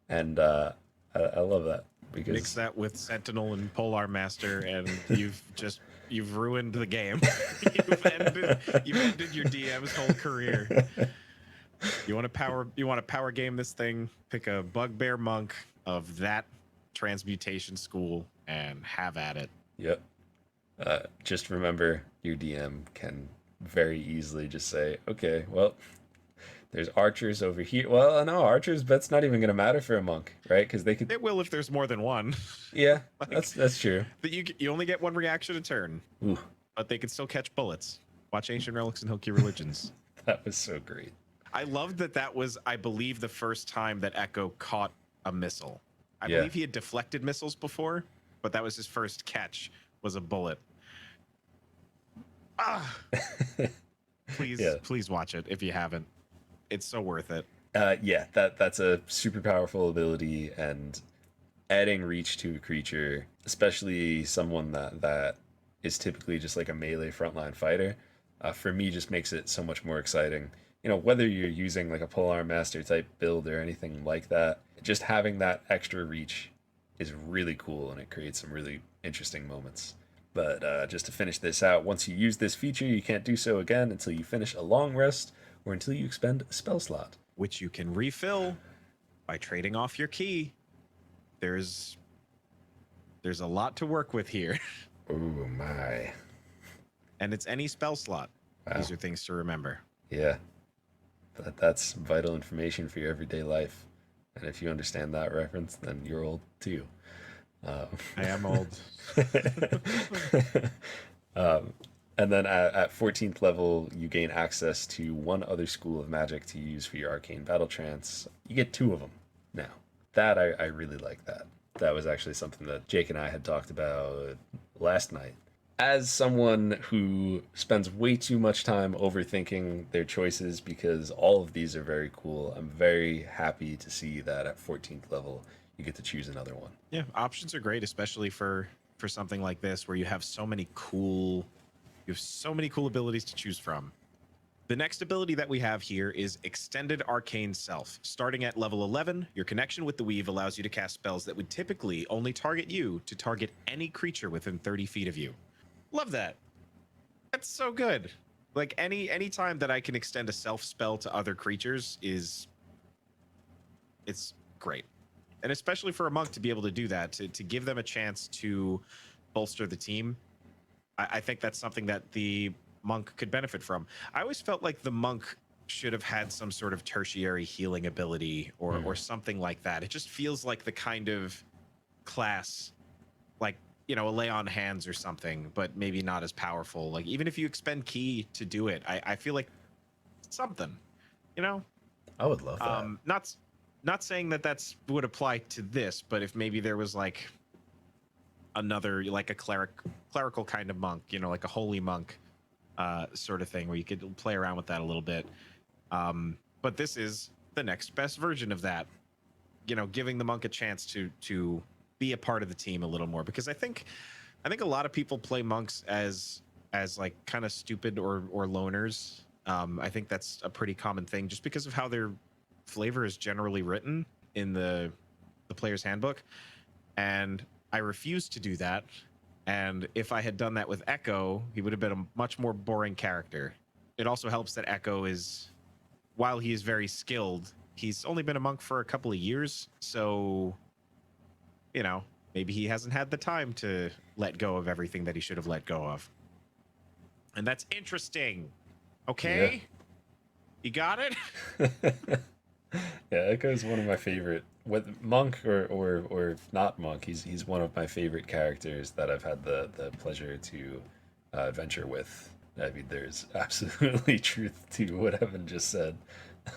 And I love that. Because mix that with Sentinel and Polar Master, and you've ruined the game. you've ended your DM's whole career. You want to power game this thing? Pick a bugbear monk of that transmutation school and have at it. Yep. Just remember, your DM can very easily just say, okay, well, there's archers over here. Well, no, archers, that's not even going to matter for a monk, right? Because they could. It will if there's more than one. Yeah, that's true. But you only get 1 reaction a turn. Ooh. But they can still catch bullets. Watch Ancient Relics and Hokey Religions. That was so great. I loved that was, I believe, the first time that Echo caught a missile. I believe he had deflected missiles before, but that was his first catch, was a bullet. Please watch it if you haven't. It's so worth it. That's a super powerful ability, and adding reach to a creature, especially someone that is typically just like a melee frontline fighter, for me just makes it so much more exciting. Whether you're using like a Polearm Master type build or anything like that, just having that extra reach is really cool, and it creates some really interesting moments. But just to finish this out, once you use this feature, you can't do so again until you finish a long rest or until you expend a spell slot, which you can refill by trading off your key. There's a lot to work with here. Oh my. And it's any spell slot. Wow. These are things to remember. Yeah. That's vital information for your everyday life. And if you understand that reference, then you're old too. I am old. And then at 14th level, you gain access to 1 other school of magic to use for your arcane battle trance. You get 2 of them now. That I really like that. That was actually something that Jake and I had talked about last night. As someone who spends way too much time overthinking their choices, because all of these are very cool, I'm very happy to see that at 14th level, you get to choose another one. Yeah, options are great, especially for something like this where you have so many cool abilities to choose from. The next ability that we have here is Extended Arcane Self. Starting at level 11, your connection with the Weave allows you to cast spells that would typically only target you to target any creature within 30 feet of you. Love that. That's so good. Like any time that I can extend a self spell to other creatures it's great. And especially for a monk to be able to do that, to give them a chance to bolster the team. I think that's something that the monk could benefit from. I always felt like the monk should have had some sort of tertiary healing ability or something like that. It just feels like the kind of class, like a lay on hands or something, but maybe not as powerful. Like even if you expend key to do it, I feel like something, you know. I would love that. Not saying that that's would apply to this, but if maybe there was like another, like a clerical kind of monk, like a holy monk sort of thing, where you could play around with that a little bit. But this is the next best version of that, giving the monk a chance to be a part of the team a little more, because I think a lot of people play monks as like kind of stupid or loners. I think that's a pretty common thing, just because of how their flavor is generally written in the player's handbook, and I refuse to do that. And if I had done that with Echo, he would have been a much more boring character. It also helps that Echo is, while he is very skilled, he's only been a monk for a couple of years, so maybe he hasn't had the time to let go of everything that he should have let go of. And that's interesting. Okay? Yeah. You got it? Yeah, Echo's one of my favorite. With monk or not monk, he's one of my favorite characters that I've had the pleasure to adventure with. I mean, there's absolutely truth to what Evan just said.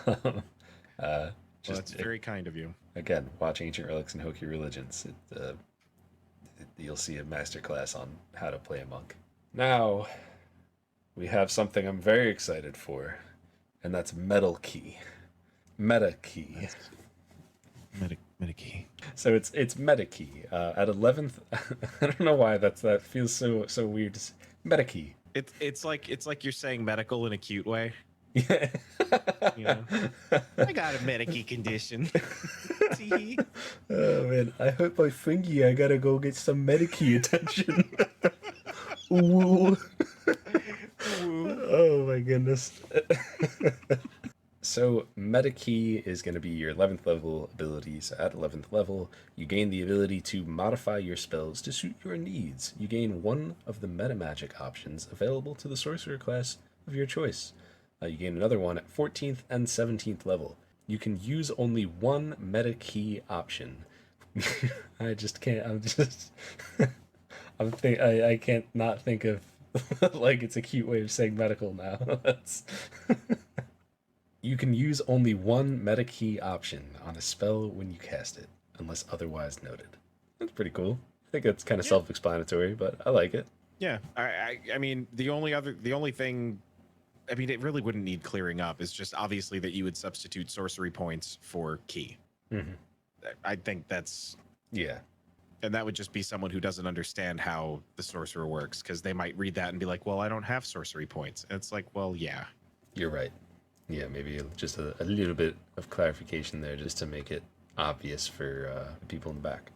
Well, that's very kind of you. Again, watch Ancient Relics and Hoki Religions. You'll see a masterclass on how to play a monk. Now, we have something I'm very excited for, and that's Metal Key. Meta Key. Meta key. So it's Meta Key. At 11th, I don't know why that feels so weird. Meta Key. It's like you're saying medical in a cute way. Yeah. I got a medicky condition. Oh man, I hurt my finger. I gotta go get some Medikey attention. Ooh. Oh my goodness. So Medikey is going to be your 11th level ability. So at 11th level, you gain the ability to modify your spells to suit your needs. You gain one of the meta magic options available to the sorcerer class of your choice. You gain another one at 14th and 17th level. You can use only one meta key option. I just can't. I can't not think of like it's a cute way of saying medical now. That's. You can use only one meta key option on a spell when you cast it, unless otherwise noted. That's pretty cool. I think it's kind of self-explanatory, but I like it. Yeah, I mean the only thing, I mean, it really wouldn't need clearing up. It's just obviously that you would substitute sorcery points for key. Mm-hmm. I think that's Yeah. And that would just be someone who doesn't understand how the sorcerer works, because they might read that and be like, well, I don't have sorcery points. And it's like, well, yeah. You're right. Yeah, maybe just a little bit of clarification there just to make it obvious for people in the back.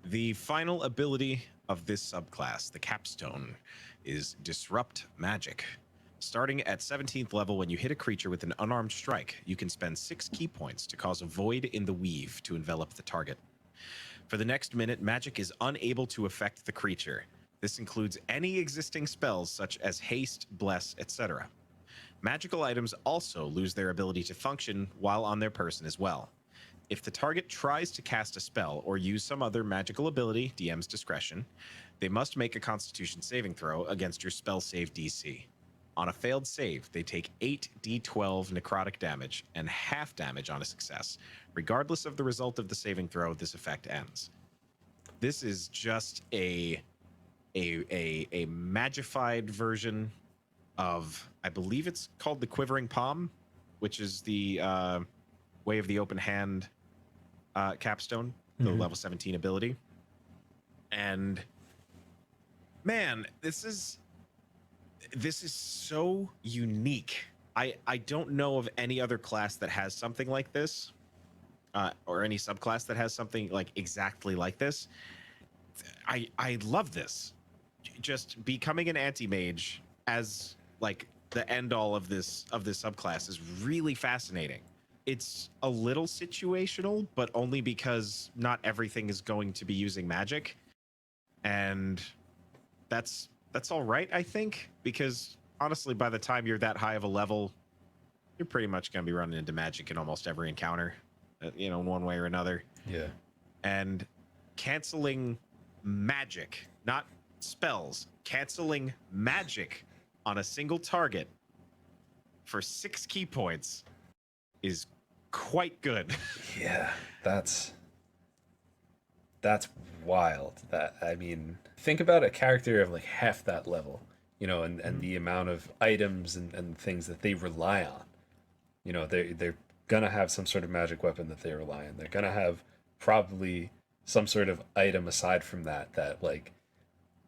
The final ability of this subclass, the capstone, is Disrupt Magic. Starting at 17th level, when you hit a creature with an unarmed strike, you can spend 6 key points to cause a void in the weave to envelop the target. For the next minute, magic is unable to affect the creature. This includes any existing spells such as haste, bless, etc. Magical items also lose their ability to function while on their person as well. If the target tries to cast a spell or use some other magical ability, DM's discretion, they must make a Constitution saving throw against your spell save DC. On a failed save, they take 8d12 necrotic damage and half damage on a success. Regardless of the result of the saving throw, this effect ends. This is just a magified version of, I believe it's called the Quivering Palm, which is the Way of the Open Hand capstone, the level 17 ability. And man, this is so unique. I don't know of any other class that has something like this, or any subclass that has something like exactly like this. I love this. Just becoming an anti-mage as like the end all of this subclass is really fascinating. It's a little situational, but only because not everything is going to be using magic, and that's all right, I think, because honestly, by the time you're that high of a level, you're pretty much going to be running into magic in almost every encounter, in one way or another. Yeah. And canceling magic not spells, canceling magic on a single target for 6 key points is quite good. Yeah, that's wild. That, I mean, think about a character of like half that level, you know, and the amount of items and things that they rely on. You know, they're gonna have some sort of magic weapon that they rely on. They're gonna have probably some sort of item aside from that like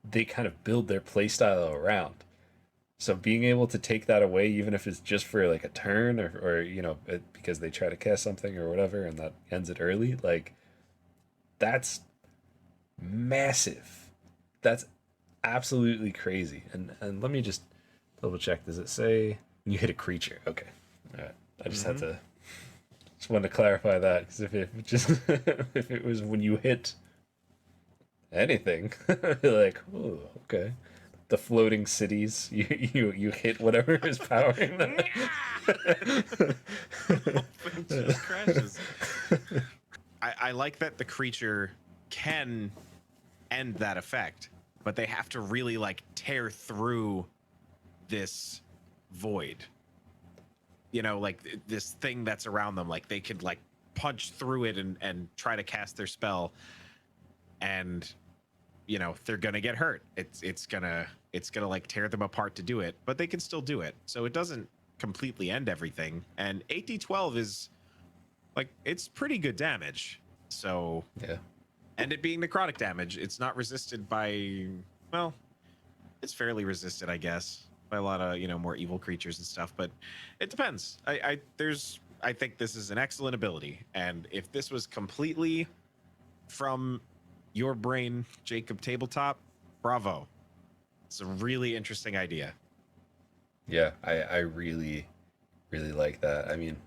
they kind of build their playstyle around. So being able to take that away, even if it's just for like a turn or you know, because they try to cast something or whatever, and that ends it early, like that's massive. That's absolutely crazy. And let me just double check. Does it say you hit a creature? Okay, all right. I just had to just wanted to clarify that because if it just if it was when you hit anything, like oh okay, the floating cities, you hit whatever is powering them. Just crashes. I like that the creature can end that effect, but they have to really like tear through this void. You know, like this thing that's around them. Like they could like punch through it and try to cast their spell, and you know they're gonna get hurt. It's gonna like tear them apart to do it, but they can still do it. So it doesn't completely end everything. And 8d12 is like it's pretty good damage. So Yeah. and it being necrotic damage, it's not resisted by, well, it's fairly resisted, I guess, by a lot of, you know, more evil creatures and stuff, but it depends. I think this is an excellent ability, and if this was completely from your brain, Jacob Tabletop, bravo. It's a really interesting idea. Yeah, I really, really like that. I mean,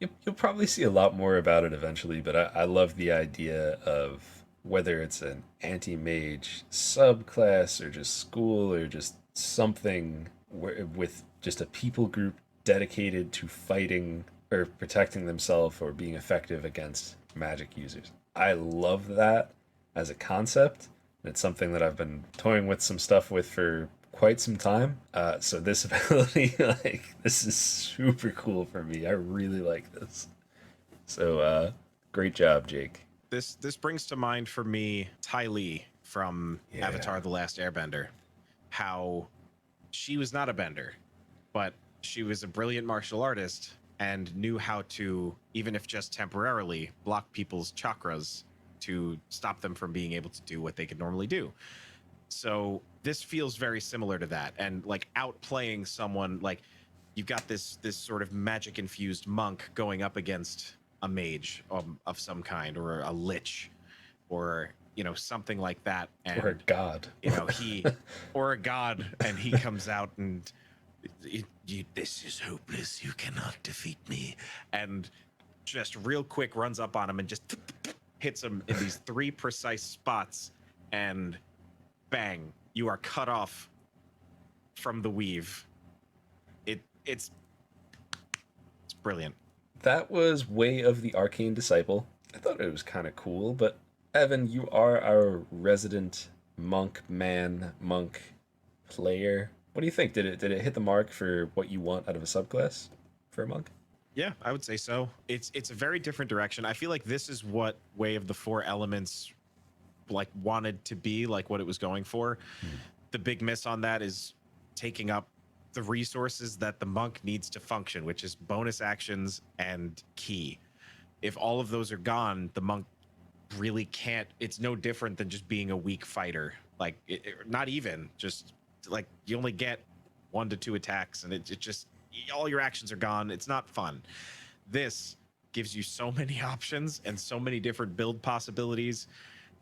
you'll probably see a lot more about it eventually, but I love the idea of whether it's an anti-mage subclass or just school or just something with just a people group dedicated to fighting or protecting themselves or being effective against magic users. I love that as a concept. It's something that I've been toying with some stuff with for quite some time. So this ability, like, this is super cool for me. I really like this. So great job, Jake. This brings to mind for me Ty Lee from Avatar: The Last Airbender. How she was not a bender, but she was a brilliant martial artist and knew how to, even if just temporarily, block people's chakras to stop them from being able to do what they could normally do. So this feels very similar to that, and like outplaying someone. Like you've got this sort of magic infused monk going up against a mage of some kind, or a lich, or you know, something like that, and Or a god. you know, or a god, and he comes out and this is hopeless, you cannot defeat me, and just real quick runs up on him and just hits him in these 3 precise spots, and bang, you are cut off from the weave. It's brilliant. That was Way of the Arcane Disciple. I thought it was kind of cool, but Evan, you are our resident monk player. What do you think? Did it hit the mark for what you want out of a subclass for a monk? Yeah, I would say so. It's a very different direction. I feel like this is what Way of the Four Elements like wanted to be, like what it was going for. The big miss on that is taking up the resources that the monk needs to function, which is bonus actions and ki. If all of those are gone, the monk really can't. It's no different than just being a weak fighter. Like not even, just like you only get 1 to 2 attacks, and it just, all your actions are gone. It's not fun. This gives you so many options and so many different build possibilities,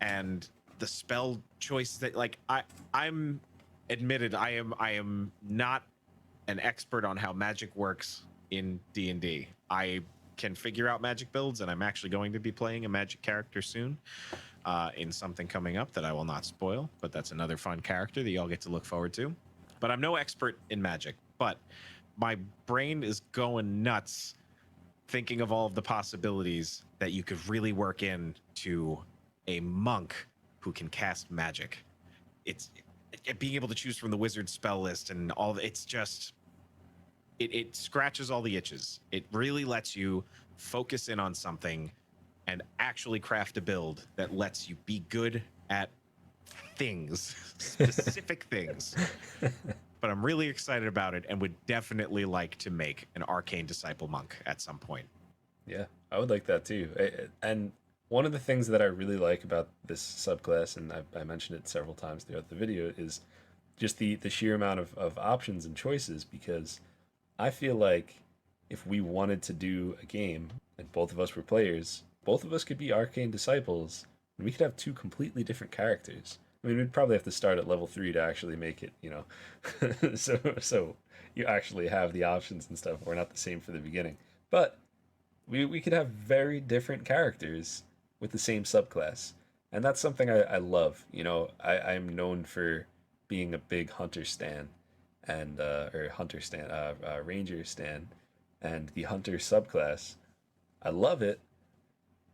and the spell choices that, like, I'm admitted I am not an expert on how magic works in D&D. I can figure out magic builds, and I'm actually going to be playing a magic character soon in something coming up that I will not spoil, but that's another fun character that y'all get to look forward to. But I'm no expert in magic, but my brain is going nuts thinking of all of the possibilities that you could really work in to a monk who can cast magic. it's being able to choose from the wizard spell list and all. It's just it scratches all the itches. It really lets you focus in on something and actually craft a build that lets you be good at things, specific things. But I'm really excited about it and would definitely like to make an Arcane Disciple monk at some point. Yeah, I would like that too. And one of the things that I really like about this subclass, and I mentioned it several times throughout the video, is just the sheer amount of options and choices, because I feel like if we wanted to do a game and both of us were players, both of us could be Arcane Disciples, and we could have two completely different characters. I mean, we'd probably have to start at level 3 to actually make it, you know, so you actually have the options and stuff. We're not the same for the beginning, but we could have very different characters with the same subclass, and that's something I love. You know, I'm known for being a big hunter stan, and or hunter stan, ranger stan, and the hunter subclass. I love it.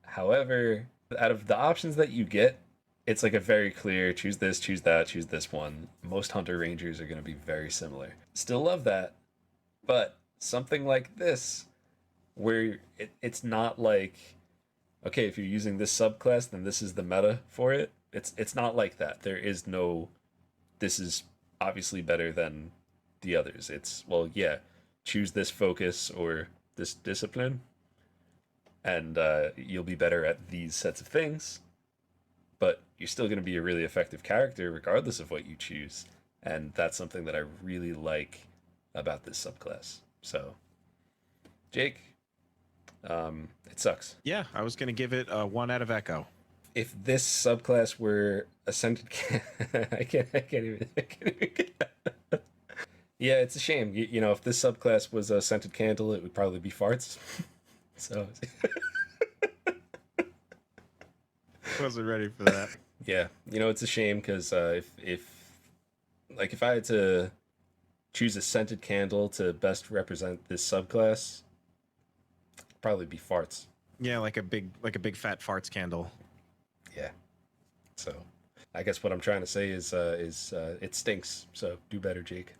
However, out of the options that you get, it's like a very clear choose this, choose that, choose this one. Most hunter rangers are going to be very similar. Still love that, but something like this, where it's not like, okay, if you're using this subclass, then this is the meta for it. It's not like that. There is no, this is obviously better than the others. It's, well, yeah, choose this focus or this discipline, and you'll be better at these sets of things, but you're still going to be a really effective character regardless of what you choose. And that's something that I really like about this subclass. So, Jake, it sucks. Yeah, I was going to give it a 1 out of Echo. If this subclass were ascended, I can't even get that. Yeah, it's a shame. You know, if this subclass was a scented candle, it would probably be farts. So Wasn't ready for that. yeah, you know, it's a shame because if I had to choose a scented candle to best represent this subclass, it'd probably be farts. Yeah, like a big fat farts candle. Yeah. So, I guess what I'm trying to say is it stinks. So do better, Jake.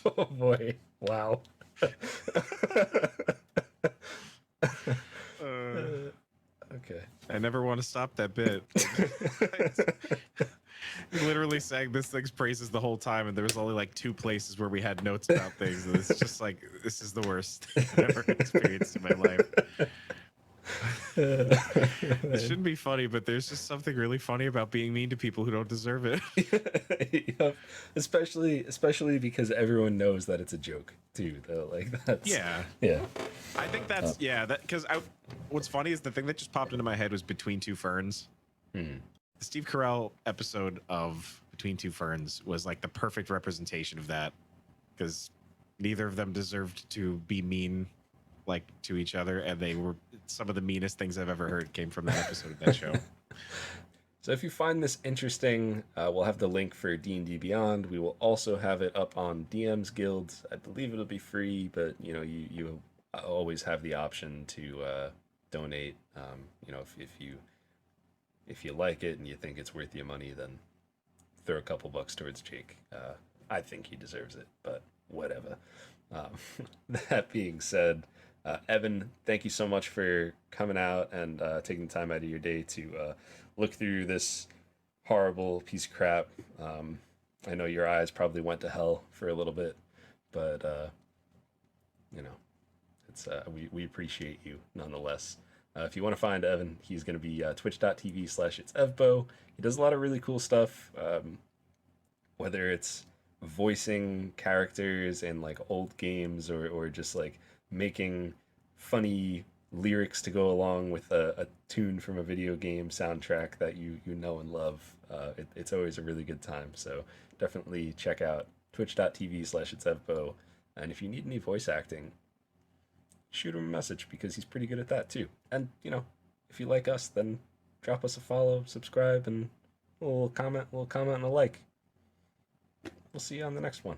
Oh boy! Wow. Okay. I never want to stop that bit. Literally saying this thing's praises the whole time, and there was only like 2 places where we had notes about things. And it's just like, this is the worst thing I've ever experienced in my life. It shouldn't be funny, but there's just something really funny about being mean to people who don't deserve it. Yep. Especially because everyone knows that it's a joke too, though. Like that's Yeah. I think that's that because what's funny is the thing that just popped into my head was Between Two Ferns. The Steve Carell episode of Between Two Ferns was like the perfect representation of that, because neither of them deserved to be mean like to each other, and they were some of the meanest things I've ever heard came from that episode of that show. So if you find this interesting, we'll have the link for D&D Beyond. We will also have it up on DM's Guild. I believe it'll be free, but you know, you always have the option to donate. You know, if you like it and you think it's worth your money, then throw a couple bucks towards Jake. I think he deserves it, but whatever. That being said, Evan, thank you so much for coming out and taking the time out of your day to look through this horrible piece of crap. I know your eyes probably went to hell for a little bit, but you know, it's we appreciate you nonetheless. If you want to find Evan, he's going to be twitch.tv/itsevbo. He does a lot of really cool stuff, whether it's voicing characters in like old games or just like making funny lyrics to go along with a tune from a video game soundtrack that you know and love. It's always a really good time. So definitely check out twitch.tv/itsevbo. And if you need any voice acting, shoot him a message because he's pretty good at that too. And you know, if you like us, then drop us a follow, subscribe, and a little comment and a like. We'll see you on the next one.